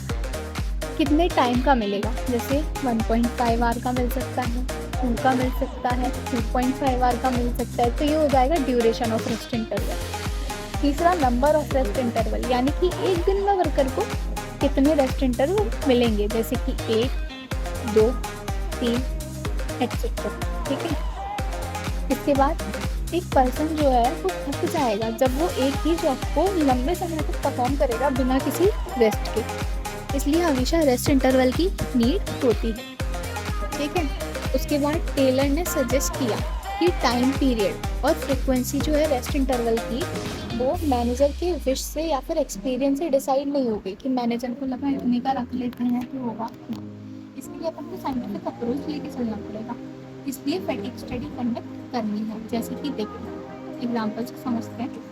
कितने टाइम का मिलेगा। जैसे 1.5 आवर का मिल सकता है, 2 का मिल सकता है, 2.5 आवर का मिल सकता है। तो ये हो जाएगा ड्यूरेशन ऑफ रेस्ट इंटरवल। तीसरा, नंबर ऑफ रेस्ट इंटरवल, यानी कि एक दिन में वर्कर को कितने रेस्ट इंटरवल मिलेंगे, जैसे कि 1, 2, 3 एक्सेट्रा। ठीक है। इसके बाद एक पर्सन जो है वो थक जाएगा जब वो एक ही जॉब को लंबे समय तक परफॉर्म करेगा बिना किसी रेस्ट के, इसलिए हमेशा रेस्ट इंटरवल की नीड होती है। ठीक है। उसके बाद टेलर ने सजेस्ट किया कि टाइम पीरियड और फ्रिक्वेंसी जो है रेस्ट इंटरवल की, वो मैनेजर के विश से या फिर एक्सपीरियंस से डिसाइड नहीं होगी कि मैनेजर को लगा इतने का रख लेते हैं तो होगा। इसके लिए अपन को साइंटिफिक अप्रोच लेके चलना पड़ेगा, इसलिए फैटिग स्टडी कंडक्ट करनी है। जैसे कि देखो एग्जाम्पल से समझते हैं।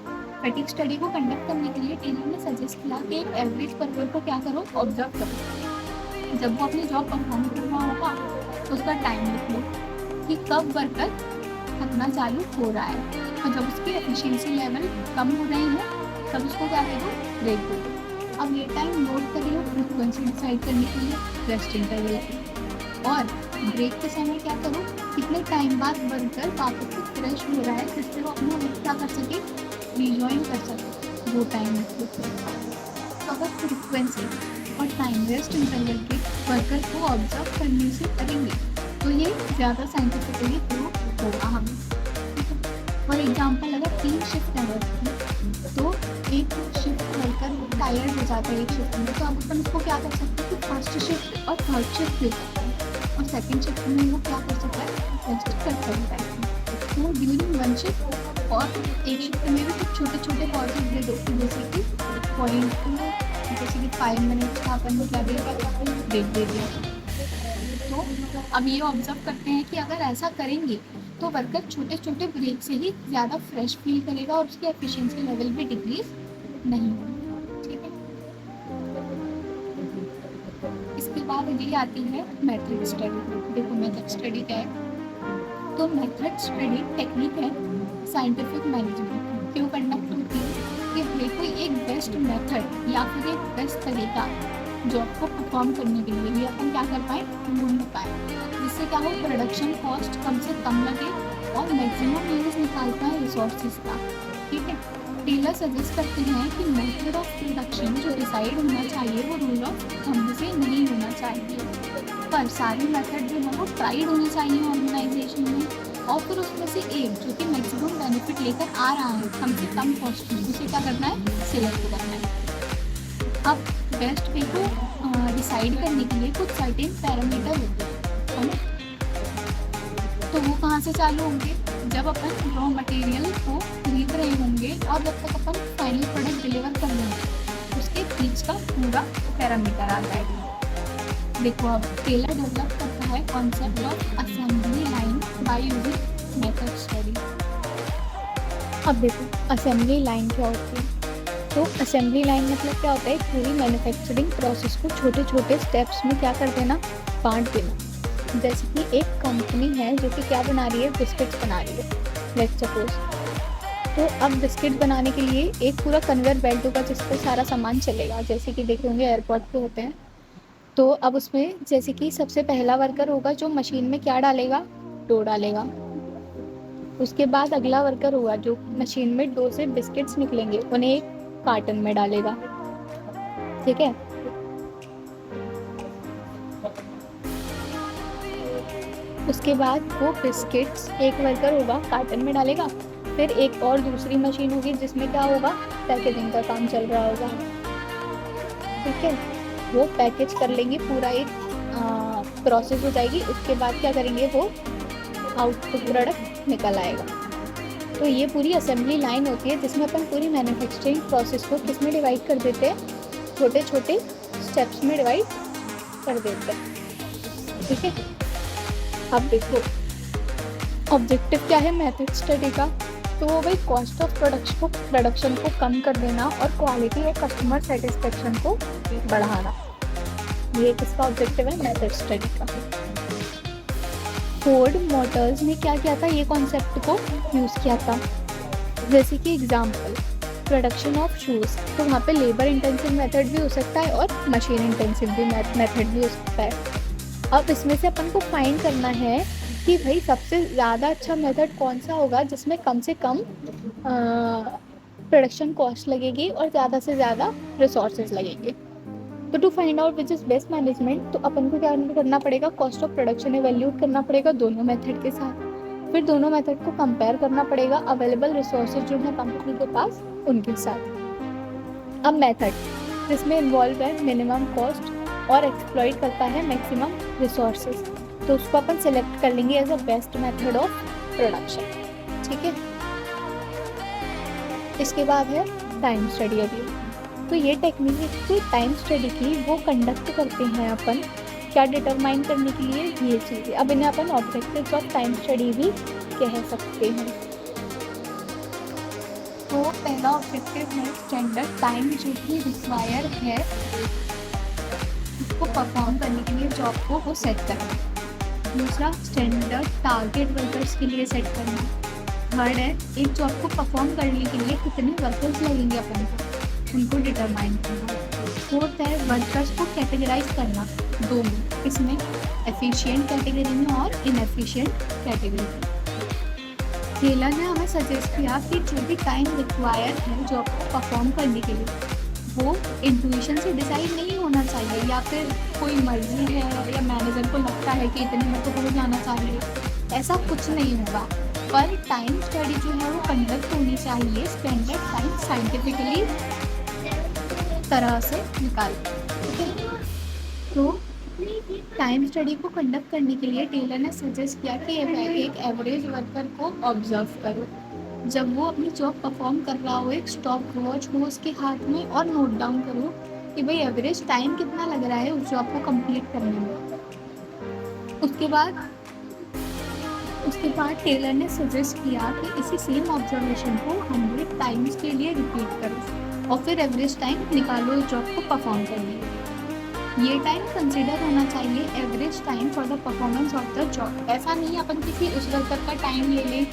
फैटिग स्टडी को कंडक्ट करने के लिए टेलर ने सजेस्ट किया कि एक एवरेज वर्कर को क्या करो, ऑब्जर्व करो। जब वो अपनी जॉब परफॉर्म कर रहा होगा तो उसका टाइम लिख लो कि कब वर्कर थकना चालू हो रहा है, और जब उसकी एफिशिएंसी लेवल कम हो रही है तब उसको क्या करो, ब्रेक दे दो। अब ये टाइम नोट करिए फ्रिक्वेंसी डिसाइड करने के लिए रेस्ट इंटरवल की, और ब्रेक के समय क्या करो, कितने टाइम बाद वर्कर वापस से फ्रेश हो रहा है जिससे वो अपना वर्क क्या कर सके, रिजॉइन कर सके, वो टाइम तो अगर फ्रिक्वेंसी और टाइम रेस्ट इंटरवल के वर्कर को ऑब्जर्व करने से करेंगे तो ये ज़्यादा साइंटिफिकली प्रूव होगा हमें। फॉर एग्जाम्पल अगर 3 शिफ्ट है वर्क की, तो एक शिफ्ट वर्कर टायर्ड हो जाता है एक शिफ्ट में, तो अब अपन उसको क्या कर सकते हैं कि फर्स्ट शिफ्ट और थर्ड शिफ्ट दे सकते हैं, और सेकेंड शिफ्ट में वो क्या कर सकता है, रेस्ट कर सकता है। तो ड्यूरिंग 1 शिफ्ट और एक शिफ्ट में भी कुछ छोटे छोटे पॉजेस दे दो, जैसे कि 5 मिनट्स का अपन को क्या ब्रेक दे दिया। तो अब ये ऑब्जर्व करते हैं कि अगर ऐसा करेंगे तो वर्कर छोटे छोटे ब्रेक से ही ज़्यादा फ्रेश फील करेगा और उसकी एफिशिएंसी लेवल भी डिक्रीज नहीं होगी। ठीक है। इसके बाद ये आती है मेथड स्टडी। देखो मेथड स्टडी क्या है, तो मेथड स्टडी टेक्निक है साइंटिफिक मैनेजमेंट। क्यों कंडक्ट होती है कि देखो एक बेस्ट मेथड या फिर एक बेस्ट तरीका जॉब को परफॉर्म करने के लिए ये अपन क्या कर पाए, ढूंढ पाए, जिससे क्या हो, प्रोडक्शन कॉस्ट कम से कम लगे और मैक्सिमम यूज निकाल पाए रिसोर्सेज का। ठीक है। टेलर सजेस्ट करते हैं कि मेथड ऑफ प्रोडक्शन जो डिसाइड होना चाहिए वो रूल ऑफ थंब से नहीं होना चाहिए, पर सारे मेथड जो है वो ट्राइड होने चाहिए ऑर्गेनाइजेशन में, और फिर उसमें से एक जो कि मैक्सिमम बेनिफिट लेकर आ रहा है कम से कम कॉस्ट में, उसे क्या करना है, सिलेक्ट करना है। अब बेस्ट वे को डिसाइड करने के लिए कुछ सर्टेन पैरामीटर होते हैं, तो वो कहाँ से चालू होंगे, जब अपन रॉ मटेरियल को खरीद रहे होंगे और जब तक अपन फाइनल प्रोडक्ट डिलीवर कर रहे होंगे, उसके बीच का पूरा पैरामीटर आ जाएगा। देखो अब टेलर डेवलप करता है concept of assembly line by using method study. अब देखो असेंबली लाइन क्या होती है। तो असेंबली लाइन मतलब क्या होता है, पूरी मैन्युफैक्चरिंग प्रोसेस को छोटे छोटे स्टेप्स में क्या कर देना, बांट देना। जैसे कि एक कंपनी है जो कि क्या बना रही है, बिस्किट्स बना रही है लेट्स सपोज। तो अब बिस्किट बनाने के लिए एक पूरा कन्वेयर बेल्ट होगा जिस पर सारा सामान चलेगा, जैसे कि देखे होंगे एयरपोर्ट पे होते हैं। तो अब उसमें जैसे कि सबसे पहला वर्कर होगा जो मशीन में क्या डालेगा, डो डालेगा। उसके बाद अगला वर्कर होगा जो मशीन में डो से बिस्किट्स निकलेंगे उन्हें एक कार्टन में डालेगा, ठीक है। उसके बाद वो बिस्किट्स एक वर्कर होगा कार्टन में डालेगा, फिर एक और दूसरी मशीन होगी जिसमें क्या होगा, पैकेजिंग का काम चल रहा होगा, ठीक है। वो पैकेज कर लेंगे, पूरा एक प्रोसेस हो जाएगी। उसके बाद क्या करेंगे, वो आउटपुट प्रोडक्ट निकल आएगा। तो ये पूरी असेंबली लाइन होती है जिसमें अपन पूरी मैन्युफैक्चरिंग प्रोसेस को किस में डिवाइड कर देते हैं, छोटे छोटे स्टेप्स में डिवाइड कर देते हैं, ठीक है। अब देखो ऑब्जेक्टिव क्या है मेथड स्टडी का, तो वो भाई कॉस्ट ऑफ प्रोडक्शन को कम कर देना और क्वालिटी और कस्टमर सेटिस्फेक्शन को बढ़ाना। ये किसका ऑब्जेक्टिव है, मेथड स्टडी का। फोर्ड मोटर्स ने क्या किया था, ये कॉन्सेप्ट को यूज़ किया था। जैसे कि एग्जांपल प्रोडक्शन ऑफ शूज़, तो वहाँ पे लेबर इंटेंसिव मेथड भी हो सकता है और मशीन इंटेंसिव भी मेथड भी हो सकता है। अब इसमें से अपन को फाइंड करना है कि भाई सबसे ज़्यादा अच्छा मेथड कौन सा होगा जिसमें कम से कम प्रोडक्शन कॉस्ट लगेगी और ज़्यादा से ज़्यादा रिसोर्सेज लगेंगे। तो to find out which is best management, तो अपन को क्या करना पड़ेगा, कॉस्ट ऑफ प्रोडक्शन इवैल्यूएट करना पड़ेगा दोनों मेथड के साथ। फिर दोनों मेथड को कंपेयर करना पड़ेगा अवेलेबल रिसोर्सेज जो है कंपनी के पास उनके साथ। अब मेथड जिसमें इन्वॉल्व है मिनिमम कॉस्ट और एक्सप्लॉइट करता है मैक्सिमम रिसोर्सेज, तो उसको अपन सेलेक्ट कर लेंगे as a best method of production, ठीक है। इसके बाद है टाइम स्टडी। अभी तो ये टेक्निक जो टाइम स्टडी की वो कंडक्ट करते हैं अपन क्या डिटरमाइन करने के लिए, ये चीज़ें। अब इन्हें अपन ऑब्जेक्टिव्स ऑफ टाइम स्टडी भी कह सकते हैं। तो पहला ऑब्जेक्टिव है स्टैंडर्ड टाइम जो भी रिक्वायर है उसको परफॉर्म करने के लिए जॉब को वो सेट करना। दूसरा स्टैंडर्ड टारगेट वर्कर्स के लिए सेट करना। थर्ड है एक जॉब को परफॉर्म करने के लिए कितने वर्कर्स लगेंगे अपन को, उनको डिटरमाइन करना। फोर्थ है वर्कर्स को कैटेगराइज करना दो में, इसमें एफिशिएंट कैटेगरी में और इनएफिशिएंट कैटेगरी में। टेलर ने हमें सजेस्ट किया कि जो भी टाइम रिक्वायर है जॉब को परफॉर्म करने के लिए वो इंट्यूशन से डिसाइड नहीं होना चाहिए या फिर कोई मर्जी है या मैनेजर को लगता है कि इतने में तो हो जाना चाहिए, ऐसा कुछ नहीं होगा। पर टाइम स्टडी जो है वो कंडक्ट होनी चाहिए स्टैंडर्ड टाइम साइंटिफिकली तरह से निकाल, ठीक है। तो टाइम स्टडी को कंडक्ट करने के लिए टेलर ने सजेस्ट किया कि एक एवरेज वर्कर को ऑब्जर्व करो जब वो अपनी जॉब परफॉर्म कर रहा हो, एक स्टॉप वॉच हो उसके हाथ में और नोट डाउन करो कि भाई एवरेज टाइम कितना लग रहा है उस जॉब को कंप्लीट करने में। उसके बाद टेलर ने सजेस्ट किया कि इसी सेम ऑब्जर्वेशन को 100 टाइम्स के लिए रिपीट करो और फिर एवरेज टाइम निकालो जॉब को परफॉर्म करने में। ये टाइम कंसिडर होना चाहिए average time for the performance of the job. ऐसा नहीं अपन किसी उस वर्कर का टाइम ले लें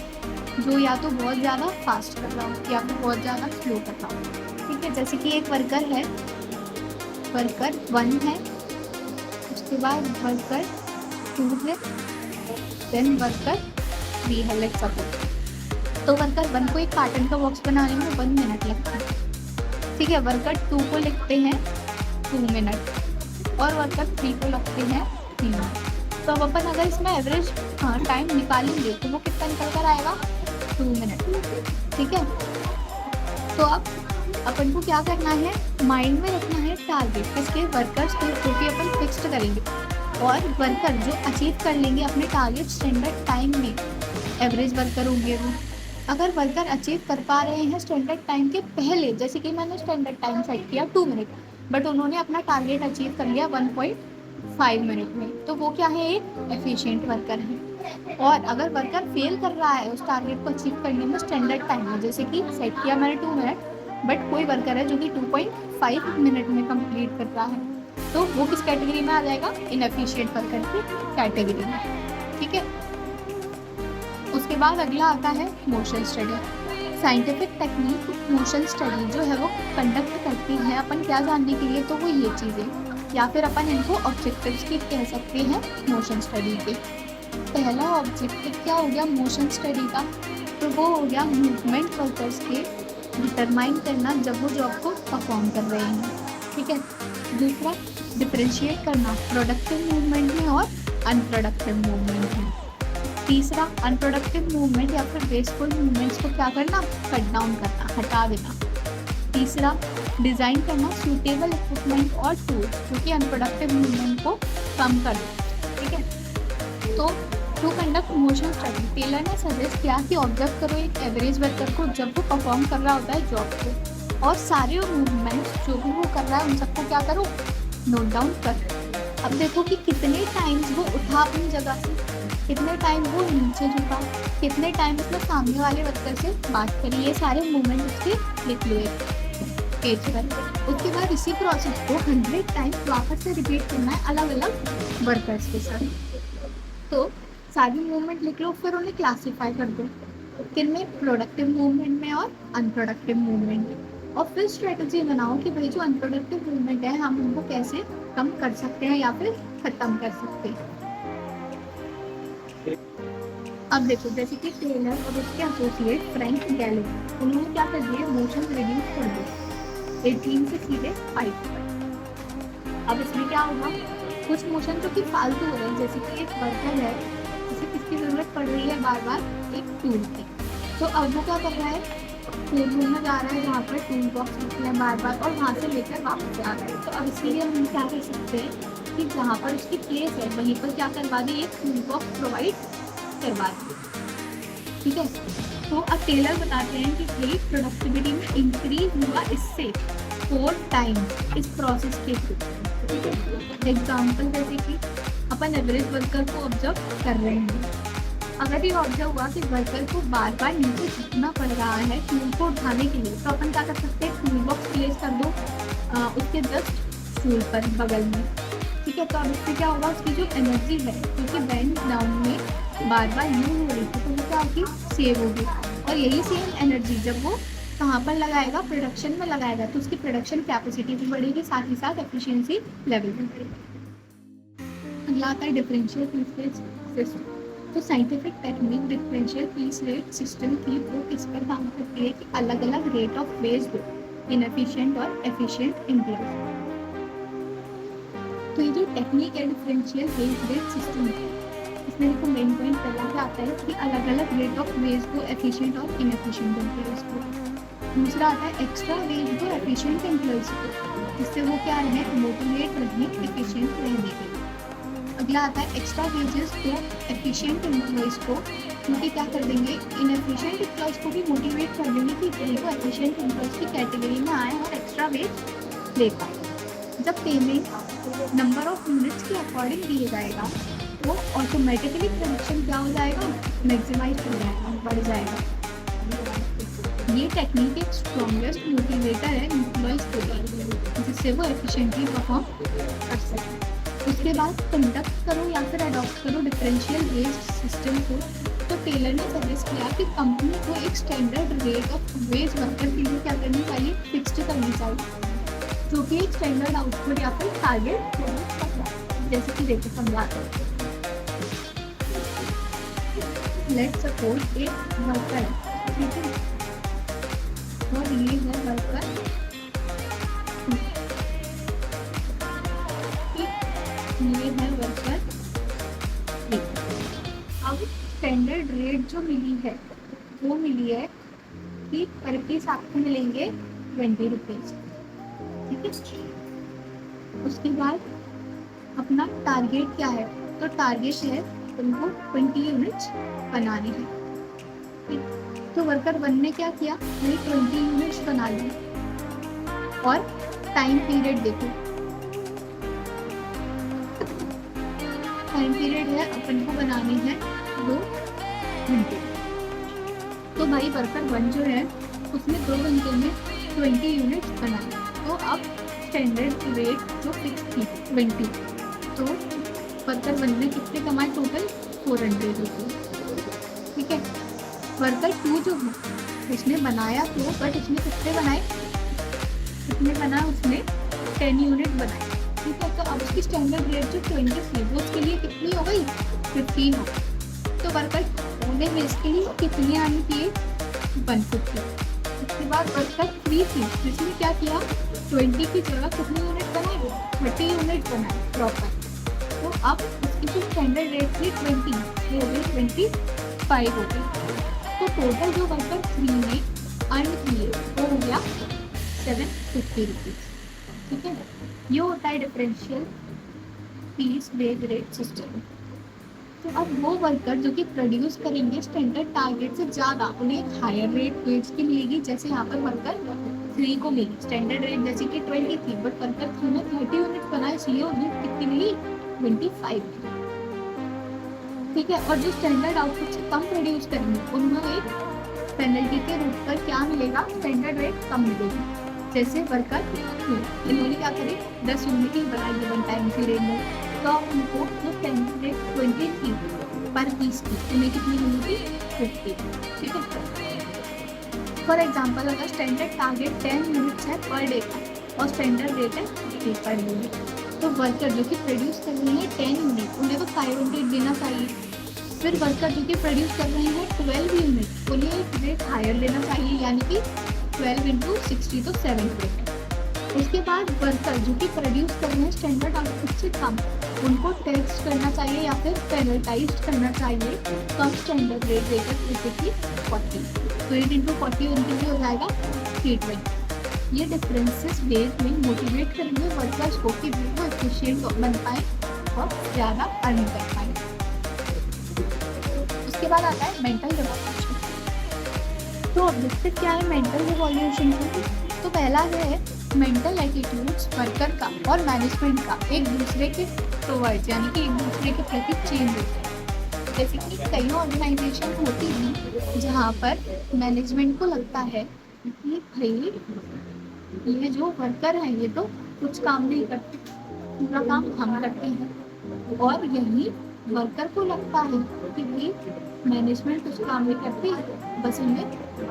जो या तो बहुत ज़्यादा फास्ट कर रहा हो या फिर बहुत ज़्यादा स्लो कर रहा हो, ठीक है। जैसे कि एक वर्कर है, वर्कर 1 है, उसके बाद वर्कर 2 है, देन वर्कर 3 है लेट्स सपोज। तो वर्कर 1 को एक कार्टन का बॉक्स बनाने में 1 मिनट लगता है, ठीक है। वर्कर 2 को लिखते हैं 2 मिनट और वर्कर 3 को लगते हैं 3 मिनट। तो अब अपन अगर इसमें एवरेज टाइम निकालेंगे तो वो कितना निकल कर आएगा, 2 मिनट, ठीक है। तो अब अपन को क्या करना है, माइंड में रखना है टारगेट किसके, वर्कर्स के, जो कि अपन फिक्स्ड करेंगे और वर्कर जो अचीव कर लेंगे अपने टारगेट स्टैंडर्ड टाइम में, एवरेज वर्कर होंगे वो। अगर वर्कर अचीव कर पा रहे हैं स्टैंडर्ड टाइम के पहले, जैसे कि मैंने स्टैंडर्ड टाइम सेट किया 2 मिनट, बट उन्होंने अपना टारगेट अचीव कर लिया 1.5 मिनट में, तो वो क्या है, एक एफिशिएंट वर्कर है। और अगर वर्कर फेल कर रहा है उस टारगेट को अचीव करने में स्टैंडर्ड टाइम में, जैसे कि सेट किया मैंने 2 मिनट, बट कोई वर्कर है जो कि 2.5 मिनट में कंप्लीट कर रहा है, तो वो किस कैटेगरी में आ जाएगा, इनएफिशिएंट वर्कर की कैटेगरी में। ठीक है। उसके बाद अगला आता है motion study. Scientific technique motion study जो है वो कंडक्ट करती है अपन क्या जानने के लिए, तो वो ये चीज़ें, या फिर अपन इनको ऑब्जेक्टिव्स की कह सकते हैं मोशन स्टडी के। पहला ऑब्जेक्टिव क्या हो गया मोशन स्टडी का, तो वो हो गया मूवमेंट वर्कर्स के डिटरमाइन करना जब वो जॉब को परफॉर्म कर रहे हैं। ठीक है। दूसरा, डिफरेंशिएट करना प्रोडक्टिव मूवमेंट में और अनप्रोडक्टिव मूवमेंट में। तीसरा, अनप्रोडक्टिव मूवमेंट या फिर वेस्टफुल मूवमेंट्स को क्या करना, कट डाउन करना, हटा देना। तीसरा, डिज़ाइन करना सूटेबल इक्विपमेंट और टूल्स जो कि अनप्रोडक्टिव मूवमेंट को कम कर दे। ठीक है। तो to conduct motion study Taylor ने सजेस्ट किया कि ऑब्जर्व करो एक एवरेज वर्कर को जब वो परफॉर्म कर रहा होता है जॉब को, और सारे मूवमेंट्स जो भी वो कर रहा है उन सबको क्या करो, नोट डाउन कर। अब देखो कि कितने टाइम्स वो उठा अपनी जगह से, कितने टाइम वो नीचे झुका, कितने टाइम उसने सामने वाले वर्कर से बात करी, ये सारे मूवमेंट उसके लिख लो पेज पर। उसके बाद इसी प्रोसेस को 100 टाइम्स वापस से रिपीट करना है अलग अलग वर्कर्स के साथ। तो सारी मूवमेंट लिख लो, फिर उन्हें क्लासीफाई कर दो किन में, प्रोडक्टिव मूवमेंट में और अनप्रोडक्टिव मूवमेंट में। और फिर स्ट्रेटजी बनाओ कि भाई जो अनप्रोडक्टिव मूवमेंट है हम उनको कैसे कम कर सकते हैं या फिर ख़त्म कर सकते हैं। अब देखो, जैसे कि टेलर और उसके एसोसिएट फ्रैंक गैलो, उन्होंने क्या कर दिया, मोशन रिड्यूस कर दिया 18 से सीधे 5 पर। अब इसमें क्या होगा, कुछ मोशन जो कि फालतू हो रहे हैं, जैसे कि एक वर्कर है जिसे किसकी ज़रूरत पड़ रही है बार बार एक टूल की, तो अब वो क्या कर रहा है, टूल रूम में जा रहा है जहाँ पर टूल बॉक्स रखते हैं बार बार, और वहाँ से लेकर वापस आ रहा है। तो अब इसीलिए हम क्या कर सकते हैं कि जहाँ पर उसकी प्लेस है वहीं पर क्या करवा दें, एक टूल बॉक्स प्रोवाइड करवा दें। ठीक है। तो अब टेलर बताते हैं कि भाई प्रोडक्टिविटी में इंक्रीज हुआ इससे 4 टाइम्स इस प्रोसेस के थ्रू। एग्जाम्पल जैसे कि अपन एवरेज वर्कर को ऑब्जर्व कर रहे हैं, अगर ये ऑब्जर्व हुआ कि वर्कर को बार बार नीचे झुकना पड़ रहा है टूल को उठाने के लिए, तो अपन क्या कर सकते हैं, टूल बॉक्स प्लेस कर दो उसके जस्ट स्टूल पर बगल में। ठीक है। तो अब इससे क्या होगा, उसकी जो एनर्जी है क्योंकि बेंड डाउन में बार बार यूज हो रही थी, तो वो क्या होगी, सेव होगी। और यही सेम एनर्जी जब वो कहाँ पर लगाएगा, प्रोडक्शन में लगाएगा, तो उसकी प्रोडक्शन कैपेसिटी भी बढ़ेगी, साथ ही साथ एफिशिएंसी लेवल भी बढ़ेगी। अगला आता है डिफरेंशियल पीस रेट सिस्टम। तो scientific technique differential piece rate system की वो किस पर काम करती है कि अलग अलग रेट ऑफ वेज दो इनएफिशिएंट और एफिशिएंट एम्प्लॉयज। तो ये जो टेक्निक है डिफरेंशियल वेज रेट सिस्टम है, इसमें देखो मेन पॉइंट पहला क्या आता है कि अलग अलग रेट ऑफ वेज को एफिशिएंट और इनएफिशिएंट एम्प्लॉयज को। दूसरा आता है एक्स्ट्रा वेज को एफिशिएंट एम्प्लॉयज को, जिससे वो क्या रहे, मोटिवेट रहे एफिशिएंट रहने के लिए। अगला आता है एक्स्ट्रा वेजेस को एफिशिएंट एम्प्लॉयज को, क्योंकि क्या कर देंगे, इनएफिशिएंट एम्प्लॉयज को भी मोटिवेट कर देंगे कि वो एफिशिएंट एम्प्लॉयज की कैटेगरी में आए और एक्स्ट्रा वेज ले पाए। जब पेमेंट नंबर ऑफ यूनिट्स के अकॉर्डिंग दिए जाएगा तो ऑटोमेटिकली प्रोडक्शन क्या हो जाएगा, मैक्सिमाइज हो जाएगा, बढ़ जाएगा। ये टेक्निक एक स्ट्रॉन्गेस्ट मोटिवेटर है एम्प्लॉयज के लिए, जिससे वो एफिशिएंटली परफॉर्म कर सकें। उसके बाद कंडक्ट करो या फिर अडॉप्ट करो डिफरेंशियल वेज सिस्टम को, तो टेलर ने सजेस्ट किया कि कंपनी को एक standard rate of ways worker के लिए क्या करनी चाहिए, फिक्स्ड करनी चाहिए, जो कि एक स्टैंडर्ड आउटपुट या फिर टारगेट, जैसे कि देखो समझाते हैं। लेट्स सपोज एक वर्कर है, ठीक है, और ये है वर्कर, ये है वर्कर। अब स्टैंडर्ड रेट जो मिली है वो मिली है कि पर पीस आपको मिलेंगे 20 रुपीज़। ठीक है। उसके बाद अपना टारगेट क्या है, तो टारगेट है तुमको 20 यूनिट्स बनाने हैं। तो वर्कर 1 ने क्या किया, वही 20 यूनिट्स बना ली और टाइम पीरियड देखो, टाइम पीरियड है अपन को बनानी है 2 घंटे। तो भाई वर्कर 1 जो है उसने 2 घंटे में 20 यूनिट्स बनाए। तो अब स्टैंडर्ड रेट जो फिक्स थी 20, तो वर्कर 1 ने कितने कमाए टोटल 400 रुपये। ठीक है, वर्कर 2 जो है उसने बनाया तो, बट उसने कितने बनाए, कितने बनाया उसने 10 यूनिट बनाए। ठीक है, तो अब उसकी स्टैंडर्ड रेट जो 20 थी वो उसके लिए कितनी हो गई 15 हो गई। तो वर्कर ने इसके लिए कितनी आनी चाहिए 150। उसके बाद वर्कर 3 थी जिसने क्या किया 20 की जगह कितनी यूनिट बनाए 30 यूनिट बनाए प्रॉपर। तो अब उसकी जो स्टैंडर्ड रेट थी 20 वो हो गई 25 हो गई। तो टोटल जो वर्कर 3 ने अर्न किए वो हो गया 750 रुपीज़। ठीक है, ये होता है differential fees wage rate system. तो अब वो वर्कर जो कि प्रोड्यूस करेंगे स्टैंडर्ड टारगेट से ज़्यादा, उन्हें एक हायर रेट वेज की मिलेगी। जैसे यहाँ पर वर्कर 3 को मिली स्टैंडर्ड रेट जैसे कि 20 थी, बट वर्कर 3 ने 30 यूनिट बनाए इसलिए उन्हें कितनी मिली 25। ठीक है, और जो स्टैंडर्ड आउटपुट से कम प्रोड्यूस करेंगे उन्हें एक पेनल्टी के रूप पर क्या मिलेगा, स्टैंडर्ड रेट कम मिलेगी। जैसे वर्कर इन्होंने क्या करे 10 यूनिट ही बनाई वन टाइम पीरियड में, तो उनको जो स्टैंडर्ड रेट 20 थी पर पीस की उन्हें कितनी मिलेगी 50। ठीक है, फॉर एग्जाम्पल अगर स्टैंडर्ड टारगेट 10 यूनिट्स है पर डे का और स्टैंडर्ड रेट है 50 पर यूनिट, तो वर्कर जो कि प्रोड्यूस कर रहे हैं 10 यूनिट उन्हें तो 500 देना चाहिए। फिर वर्कर जो कि प्रोड्यूस कर रहे हैं 12 यूनिट उन्हें एक रेट हायर लेना चाहिए, यानी कि 12 × 60 तो 700। उसके बाद वर्कर जो कि प्रोड्यूस कर रहे हैं स्टैंडर्ड आउटपुट से कम उनको टैक्स करना चाहिए या फिर पेनल्टाइज करना चाहिए कम स्टैंडर्ड रेट देकर, जैसे कि 40। तो 8 × 40 उनके लिए हो जाएगा 320। ये डिफरेंसेस बेस में मोटिवेट करेंगे वर्कर्स को कि वो एफिशिएंट बन पाए और ज़्यादा अर्न कर पाए। उसके बाद आता है मेंटल रिवॉल्यूशन। तो ऑब्जेक्टिव क्या है मेंटल रिवॉल्यूशन का? तो पहला है मेंटल एटीट्यूड्स वर्कर का और मैनेजमेंट का एक दूसरे के टुवर्ड्स, यानी कि एक दूसरे के प्रति चेंज होता है। जैसे कि कई ऑर्गेनाइजेशन होती हैं जहाँ पर मैनेजमेंट को लगता है कि भाई ये जो वर्कर हैं ये तो कुछ काम नहीं करते, पूरा काम हम करते हैं, और यही वर्कर को लगता है कि भाई मैनेजमेंट कुछ काम नहीं करती, बस उन्हें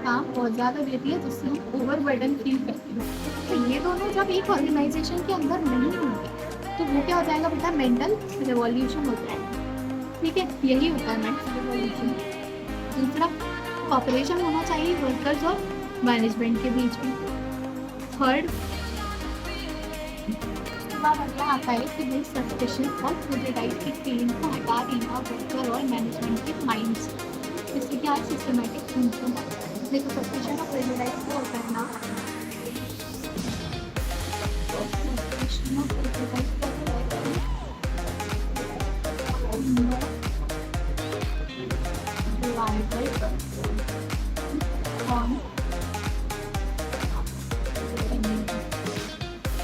काम बहुत ज़्यादा देती है जिससे हम ओवरबर्डन फील करते हैं। तो ये दोनों जब एक ऑर्गेनाइजेशन के अंदर नहीं होंगे तो वो क्या हो जाएगा बेटा, मेंटल रिवॉल्यूशन होता है। ठीक है, यही होता है मेंटल रिवॉल्यूशन। दूसरा, कॉपरेशन होना चाहिए वर्कर्स और मैनेजमेंट के बीच में। थर्ड अगला आता है कि भाई सस्पेशन और प्रेजुडिस की फीलिंग को हटा देना वर्कर और मैनेजमेंट के माइंड से। इससे क्या है, सिस्टमैटिक थिंकिंग। देखो सस्पेशन और प्रेजुडिस को हटाना,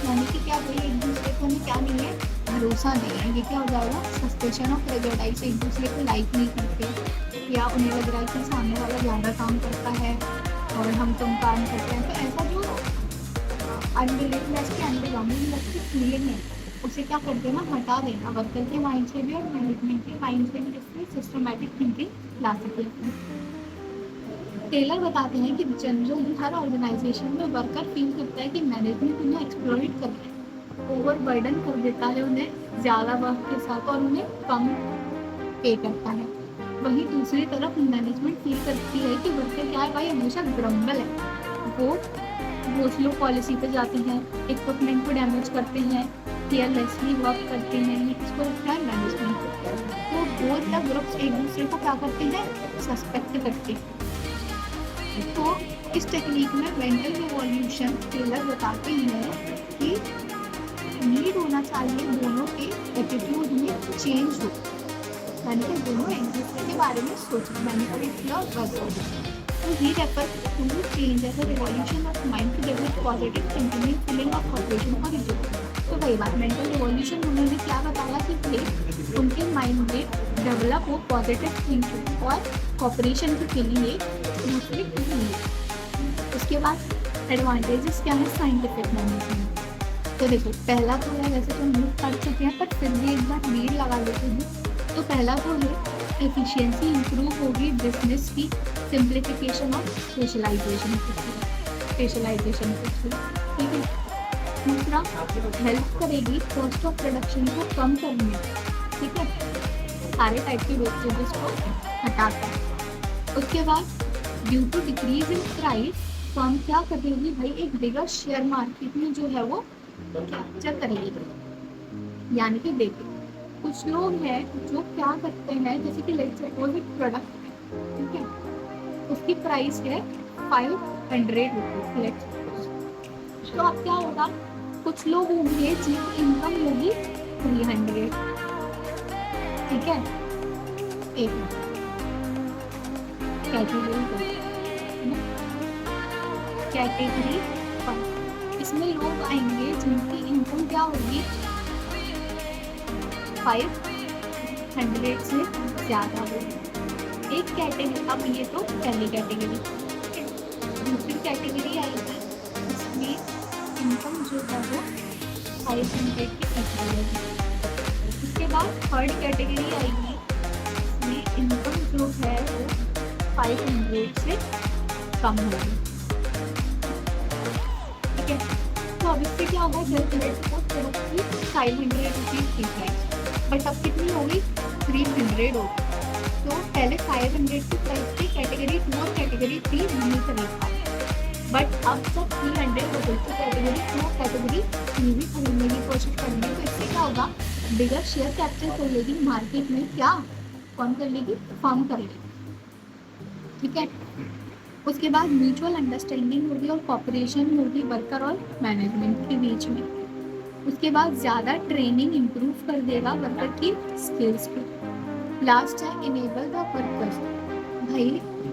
यानी कि क्या भाई एक दूसरे को क्या नहीं है, भरोसा नहीं है। ये क्या हो जाएगा, सस्पेशन और प्रेजुडिस, एक दूसरे को लाइक नहीं करते या उन्हें लग रहा है कि सामने वाला ज़्यादा काम करता है और हम कम काम करते हैं। तो ऐसा जो अनबिलीवनेस की अंडरग्राउंडिंग की फीलिंग है उसे क्या कर देना, हटा देना वर्कर के माइंड से भी और मैनेजमेंट के माइंड से भी, जिससे सिस्टमैटिक थिंकिंग ला सके। टेलर बताते हैं कि जनरली हर ऑर्गेनाइजेशन में वर्कर फील करता है कि मैनेजमेंट उन्हें एक्सप्लॉइट कर रहा है, ओवरबर्डन कर देता है उन्हें ज़्यादा वर्क के साथ और उन्हें कम पे करता है। वहीं दूसरी तरफ मैनेजमेंट फील करती है कि वर्कर क्या है भाई, हमेशा ग्रम्बल है, वो स्लो पॉलिसी पे जाते हैं, इक्विपमेंट को डैमेज करते हैं, केयरलेसली वर्क करते हैं। इसको लगता है मैनेजमेंट। तो बोथ द ग्रुप्स एक दूसरे को क्या करते हैं, सस्पेक्ट करते हैं। तो इस टेक्निक में मेंटल रिवॉल्यूशन टेलर बताते हैं कि नीड होना चाहिए दोनों के एटीट्यूड में चेंज हो, यानी कि दोनों एक दूसरे के बारे में सोचें, मैनिपुलेट किया और वर्क हो। तो ये refer to change as a revolution of mind to develop positive thinking feeling of cooperation और रिजल्ट। तो वही बात, मेंटल रिवॉल्यूशन उन्होंने क्या बताया कि भाई उनके माइंड में डेवलप हो पॉजिटिव थिंकिंग और कॉपरेशन की फीलिंग एक दूसरे के लिए। उसके बाद एडवांटेजेस क्या है साइंटिफिक मैनेजमेंट। तो देखो पहला तो है, वैसे तो हम लोग पढ़ चुके हैं पर फिर भी एक बार रीड लगा लेते हैं। तो पहला तो है एफिशिएंसी इंप्रूव होगी बिजनेस की, सिंप्लीफिकेशन और स्पेशलाइजेशन के थ्रू, ठीक है। दूसरा हेल्प करेगी कॉस्ट ऑफ प्रोडक्शन को कम करने में, ठीक है, सारे टाइप के वेस्टेजेस को हटाकर। उसके बाद due to decrease in price firm क्या करेगी भाई, एक बिगर शेयर मार्केट में जो है वो कैप्चर करेगी। यानी कि देखिए कुछ लोग हैं जो क्या करते हैं, जैसे कि लेट्स सपोज एक प्रोडक्ट है, ठीक है, उसकी प्राइस है 500 रुपीज़ लेट्स सपोज। तो अब क्या होगा, कुछ लोग होंगे जिनकी इनकम होगी 300, ठीक है। एक कैटेगरी 1, इसमें लोग आएंगे जिनकी इनकम क्या होगी 500 से ज़्यादा होगी। एक कैटेगरी, अब ये तो पहली कैटेगरी, दूसरी कैटेगरी आएगी इसमें इनकम जो है वो 500 के पीछे होगी। उसके बाद थर्ड कैटेगरी आएगी, इसमें इनकम जो है वो 500 से कम होगी, ठीक है। तो अब इससे क्या होगा, कैलकुलेट को प्रोडक्ट की 500 रुपीज़ की प्राइस, बट अब कितनी होगी 300 होगी। तो पहले 500 की प्राइस थी कैटेगरी 2 और कैटेगरी 3 नहीं खरीद पाए, बट अब जब 300 हो गई तो कैटेगरी 2 और कैटेगरी 3 भी खरीदने की कोशिश करेंगे। तो इससे क्या होगा, बिगर शेयर कैप्चर कर लेगी मार्केट में, क्या कौन कर लेगी, फर्म कर लेगी, ठीक है। उसके बाद म्यूचुअल अंडरस्टैंडिंग होगी और कॉपरेशन होगी वर्कर और मैनेजमेंट के बीच में। उसके बाद ज़्यादा ट्रेनिंग इम्प्रूव कर देगा वर्कर की स्किल्स को। लास्ट है इनेबल द वर्कर्स, भाई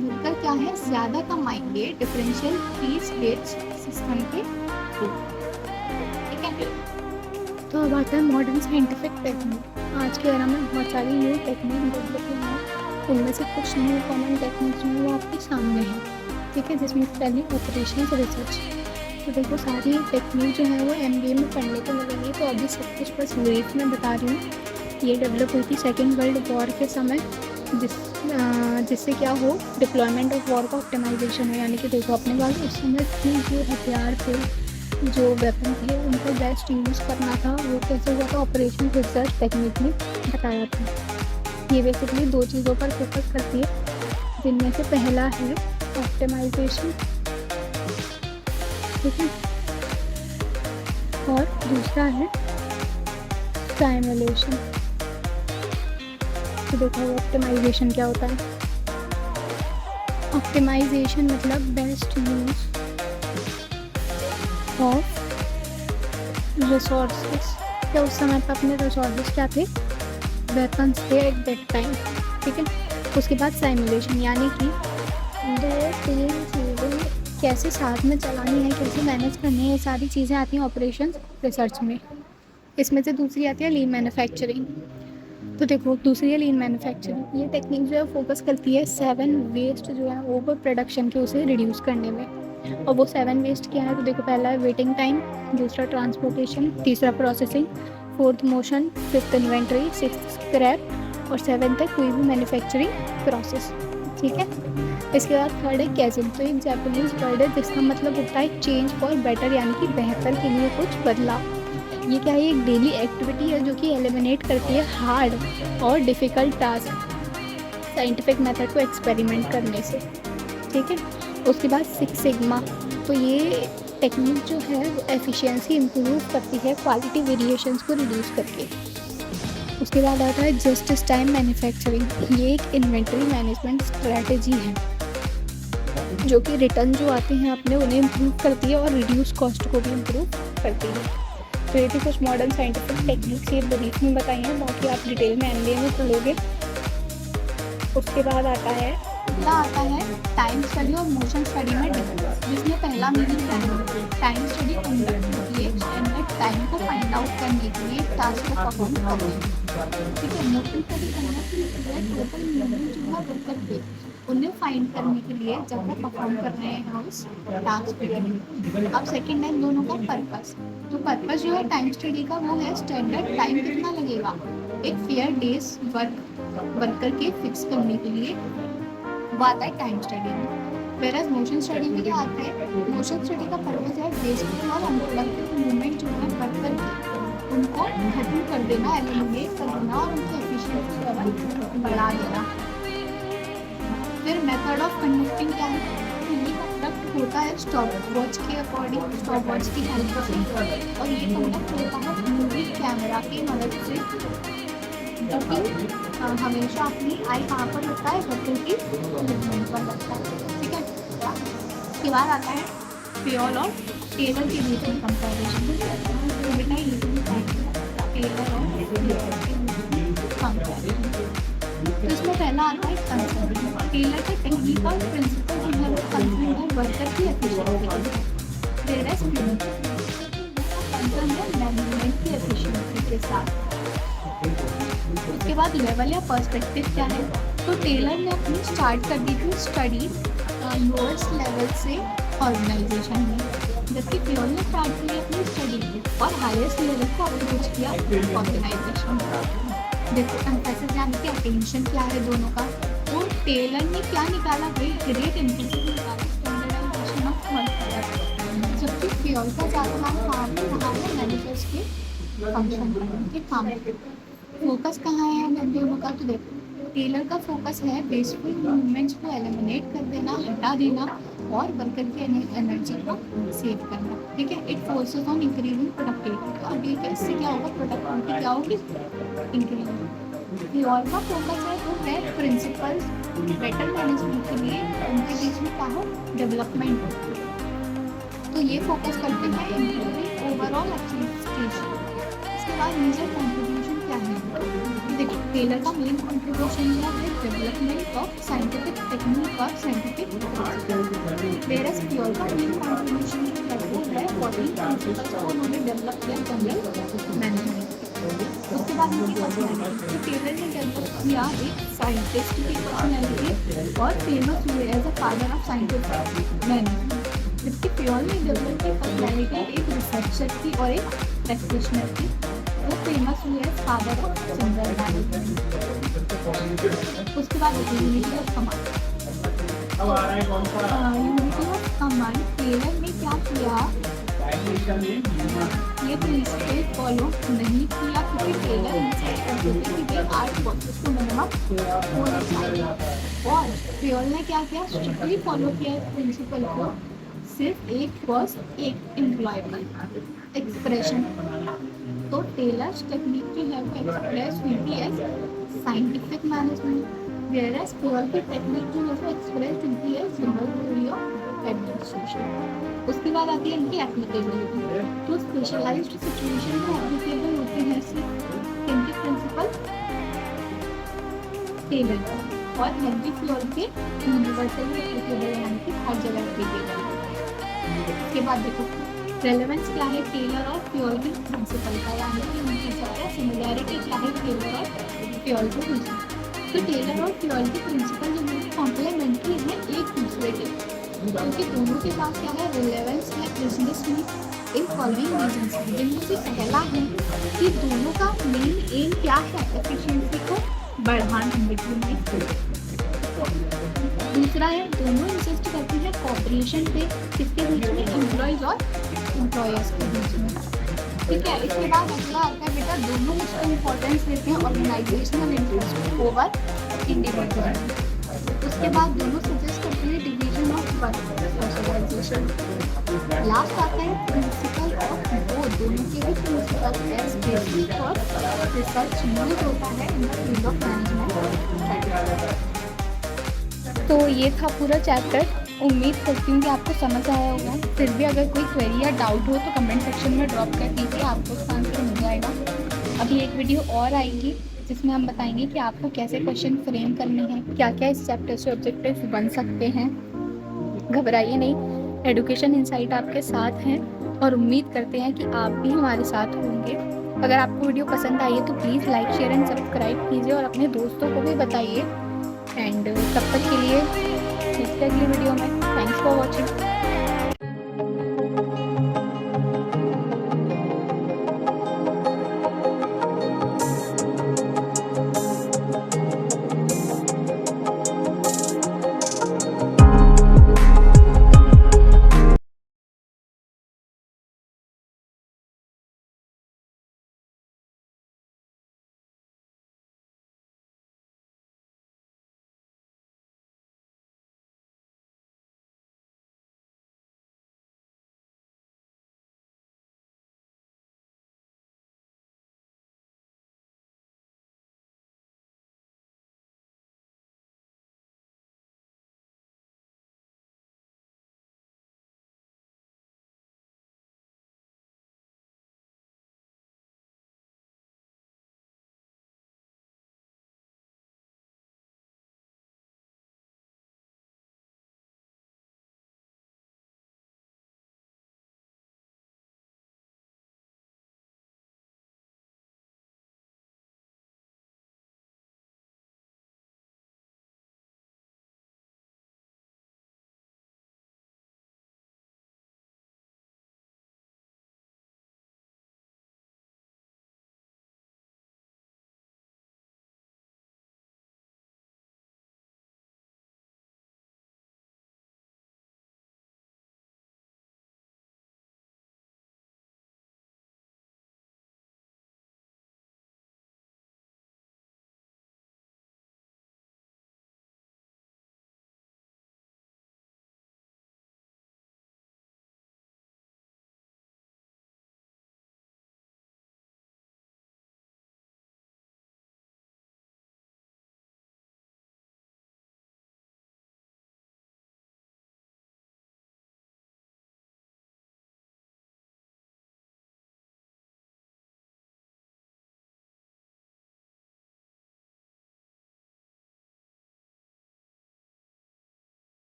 वर्कर क्या है ज़्यादा कमाएंगे डिफरेंशियल फीस बेस्ड सिस्टम के थ्रू, ठीक है। तो अब आता है मॉडर्न साइंटिफिक टेक्निक। आज के एरा में बहुत सारी न्यू टेक्निक डेवलप हुई हैं, उनमें से कुछ न्यू कॉमन टेक्निक्स जो वो आपके सामने हैं, ठीक है, जिसमें पहले ऑपरेशंस रिसर्च। तो देखो सारी टेक्निक जो है वो MBA में पढ़ने को मिलेंगी, तो अभी सब कुछ बस ब्रीफ में बता रही हूँ। ये डेवलप हुई थी सेकेंड वर्ल्ड वॉर के समय, जिससे क्या हो, डिप्लॉयमेंट ऑफ वॉर का ऑप्टिमाइजेशन हो। यानी कि देखो अपने पास उस समय की जो हथियार थे, जो वेपन थे, उनको बेस्ट यूज़ करना था, वो कैसे हुआ था, ऑपरेशन रिसर्च टेक्निक में बताया था। ये बेसिकली 2 चीज़ों पर फोकस करती है, जिनमें से पहला है ऑप्टिमाइजेशन, ठीक है, और दूसरा है साइमुलेशन। तो देखो ऑप्टिमाइजेशन क्या होता है। ऑप्टिमाइजेशन मतलब बेस्ट यूज ऑफ रिसोर्सेस। क्या उस समय पर अपने रिसोर्सेस क्या थे, वेपन्स थे एट दैट टाइम, ठीक है। उसके बाद साइमुलेशन, यानी कि 2-3 चीज़ें कैसे साथ में चलानी है, कैसे मैनेज करनी है, ये सारी चीज़ें आती हैं ऑपरेशन रिसर्च में। इसमें से दूसरी आती है लीन मैन्युफैक्चरिंग। तो देखो दूसरी है लीन मैन्युफैक्चरिंग। ये टेक्निक जो है फोकस करती है 7 वेस्ट जो है ओवर प्रोडक्शन के, उसे रिड्यूस करने में। और वो 7 वेस्ट क्या है, तो देखो पहला है वेटिंग टाइम, दूसरा ट्रांसपोर्टेशन, तीसरा processing, 4th motion, 5th inventory, 6th scrap और 7th है कोई भी मैन्युफैक्चरिंग प्रोसेस, ठीक है। इसके बाद 3rd है कैजिंग। तो एक जापानीज़ वर्ड है जिसका मतलब होता है चेंज फॉर बेटर, यानी कि बेहतर के लिए कुछ बदलाव। ये क्या है, एक डेली एक्टिविटी है जो कि एलिमिनेट करती है हार्ड और डिफ़िकल्ट टास्क साइंटिफिक मेथड को एक्सपेरिमेंट करने से, ठीक है। उसके बाद 6 सिग्मा। तो ये टेक्निक जो है वो एफिशिएंसी इम्प्रूव करती है क्वालिटी वेरिएशंस को रिड्यूस करके। उसके बाद आता है जस्ट टाइम मैन्युफैक्चरिंग। ये एक इन्वेंट्री मैनेजमेंट स्ट्रैटेजी है जो कि रिटर्न जो आते हैं अपने उन्हें इम्प्रूव करती है और रिड्यूस कॉस्ट को भी इम्प्रूव करती है। तो ये थी कुछ मॉडर्न साइंटिफिक टेक्निक्स, ये ब्रीफ में बताई हैं, बाकी आप डिटेल में MBA में पढ़ोगे। उसके बाद आता है अगला आता है टाइम स्टडी और मोशन स्टडी में डिफरेंस, जिसमें पहला मीनिंग क्या है, टाइम स्टडी कंडक्ट होती है स्टैंडर्ड टाइम को फाइंड आउट करने के लिए टास्क को परफॉर्म करने के लिए। ठीक है, मोशन स्टडी करने के लिए टोटल मूवमेंट जो है वर्कर के उन्हें फाइंड करने के लिए जब वो परफॉर्म कर रहे हैं उस टास्क के लिए। अब सेकेंड है दोनों का पर्पस। तो पर्पस जो है टाइम स्टडी का वो है स्टैंडर्ड टाइम कितना लगेगा एक फेयर डेज वर्कर के फिक्स करने के लिए, वो आता है टाइम स्टडी में। वेरएज मोशन स्टडी में क्या आता है, मोशन स्टडी का पर्पस है वेस्टफुल और अनप्रोडक्टिव मूवमेंट जो है वर्कर के उनको खत्म कर देना, एलिमिनेट कर देना और उनकी एफिशिएंसी लेवल बढ़ा देना। फिर मेथड ऑफ कंडक्टिंग क्या है, तो ये कंडक्ट होता है स्टॉप वॉच के अकॉर्डिंग, स्टॉप वॉच की हेल्प से, और ये कंडक्ट होता है मूविंग कैमरा की मदद से, जो कि हमेशा अपनी आई कहाँ पर होता है, वर्कर की मूवमेंट पर लगता है। ठीक है, इसके बाद आता है प्योर और टेलर के बीच में कंपेरिजन। बेटा ये टेलर और कंपेरिजन, तो इसमें पहला आता है कंसर्न। टेलर के टेक्निक और प्रिंसिपल जो है वो कंसर्न है वर्कर की एफिशिएंसी, वेयरएज कंसर्न है मैनेजमेंट की एफिशिएंसी के साथ। उसके बाद लेवल या पर्सपेक्टिव क्या है, तो टेलर ने अपनी स्टार्ट कर दी थी स्टडी लोएस्ट लेवल से ऑर्गेनाइजेशन में, जबकि प्योर ने स्टार्ट की अपनी स्टडी और हाईएस्ट लेवल को अप्रोच किया ऑर्गेनाइजेशन। देखो एम्फेसिस यानी कि अटेंशन क्या है दोनों का, और टेलर ने क्या निकाला भाई, ग्रेट एम्फेसिस निकाला स्टैंडर्डाइजेशन ऑफ वर्क, जबकि प्योर का ज़्यादा नाम कहाँ पे रहा है, मैनेजर्स के फंक्शन के काम पे। फोकस कहाँ है इन दोनों का, तो देखो टेलर का फोकस है बेसिकली मूवमेंट्स को एलिमिनेट कर देना, हटा देना और वर्कर की एनर्जी को सेव करना। ठीक है, it forces on increasing productivity, तो अब ये इससे क्या होगा, प्रोडक्टिविटी क्या होगी, इंक्रीज। और का फोकस है वो है प्रिंसिपल्स बेटर मैनेजमेंट के लिए उनके बीच में क्या हो, डेवलपमेंट। तो ये फोकस करते हैं इम्प्रूविंग ओवरऑल एफिशिएंसी। इसके बाद मेजर कंट्रीब्यूशन क्या है, देखो टेलर का मेन कंट्रीब्यूशन है डेवलपमेंट ऑफ साइंटिफिक टेक्निक और साइंटिफिक प्रिंसिपल, वेयरएज प्योर का मेन कंट्रीब्यूशन है 14 प्रिंसिपल्स को उन्होंने डेवलप किया जनरल मैनेजमेंट। उसके बाद उनकी पर्सनैलिटी, तो टेलर ने डेवलप किया एक साइंटिस्ट की पर्सनैलिटी और फेमस हुए as a father of scientific management, जबकि प्योर ने डेवलप की पर्सनैलिटी एक रिसर्चर की और एक प्रैक्टिशनर की, वो फेमस हुए as father of general management. उसके बाद unity of command, unity of command Taylor ने क्या किया, ये प्रिंसिपल फॉलो नहीं किया क्योंकि टेलर इंसिस्ट करते थे कि भाई 8 बॉसेस को मिनिमम होना चाहिए, और प्योर ने क्या किया, स्ट्रिक्टली फॉलो किया प्रिंसिपल को, सिर्फ एक बॉस एक एम्प्लॉय पर एक्सप्रेशन। तो टेलर्स टेक्निक जो है वो एक्सप्रेस हुई थी एज साइंटिफिक मैनेजमेंट, वेयरएज प्योर की टेक्निक जो है वो एक्सप्रेस हुई है सिंगल थ्योरी ऑफ एडमिनिस्ट्रेशन। उसके बाद आती है इनकी एप्लीकेबिलिटी, तो स्पेशलाइज्ड सिचुएशन में एप्लीकेबल होते हैं सिर्फ इनके प्रिंसिपल टेलर का, और हेनरी प्योर के यूनिवर्सली एप्लीकेबल यानी कि हर जगह एप्लीकेबल। उसके बाद देखो रेलेवेंस क्या है टेलर और प्योर के प्रिंसिपल का, यानी कि उनकी सबका सिमिलैरिटी क्या है टेलर और प्योर के प्रिंसिपल। तो टेलर और प्योर के प्रिंसिपल जो है कॉम्प्लीमेंट्री है एक दूसरे के, क्योंकि दोनों के पास क्या है, रिलेवेंस है बिजनेस में इन फॉलोइंग रीजंस, जिनमें से पहला है कि दोनों का मेन एम क्या है, एफिशिएंसी को बढ़ाना बिजनेस। दूसरा है दोनों इंसिस्ट करते हैं कॉपरेशन पे, किसके बीच में, एम्प्लॉयज और एम्प्लॉयर्स के बीच में। ठीक है, इसके बाद अगला आता है बेटा दोनों इसको इम्पोर्टेंस देते हैं ऑर्गेनाइजेशनल इंटरेस्ट ओवर इंडिविजुअल। उसके बाद दोनों सजेस्ट करते हैं division of work specialisation. Last आता है प्रिंसिपल ऑफ बोथ, दोनों के भी प्रिंसिपल एज बेसिक और रिसर्च यूज होता है in the field of management. तो ये था पूरा चैप्टर, उम्मीद करती हूँ कि आपको समझ आया होगा। फिर भी अगर कोई क्वेरी या डाउट हो तो कमेंट सेक्शन में ड्रॉप कर दीजिए, आपको उसका आंसर मिल जाएगा। अभी एक वीडियो और आएगी जिसमें हम बताएंगे कि आपको कैसे क्वेश्चन फ्रेम करने हैं, क्या क्या इस चैप्टर से ऑब्जेक्टिव बन सकते हैं। घबराइए नहीं, एडुकेशन इनसाइट आपके साथ हैं और उम्मीद करते हैं कि आप भी हमारे साथ होंगे। अगर आपको वीडियो पसंद आई है तो please like share and subscribe कीजिए और अपने दोस्तों को भी बताइए। एंड तब तक के लिए मिलते हैं अगली वीडियो में। Thanks for watching.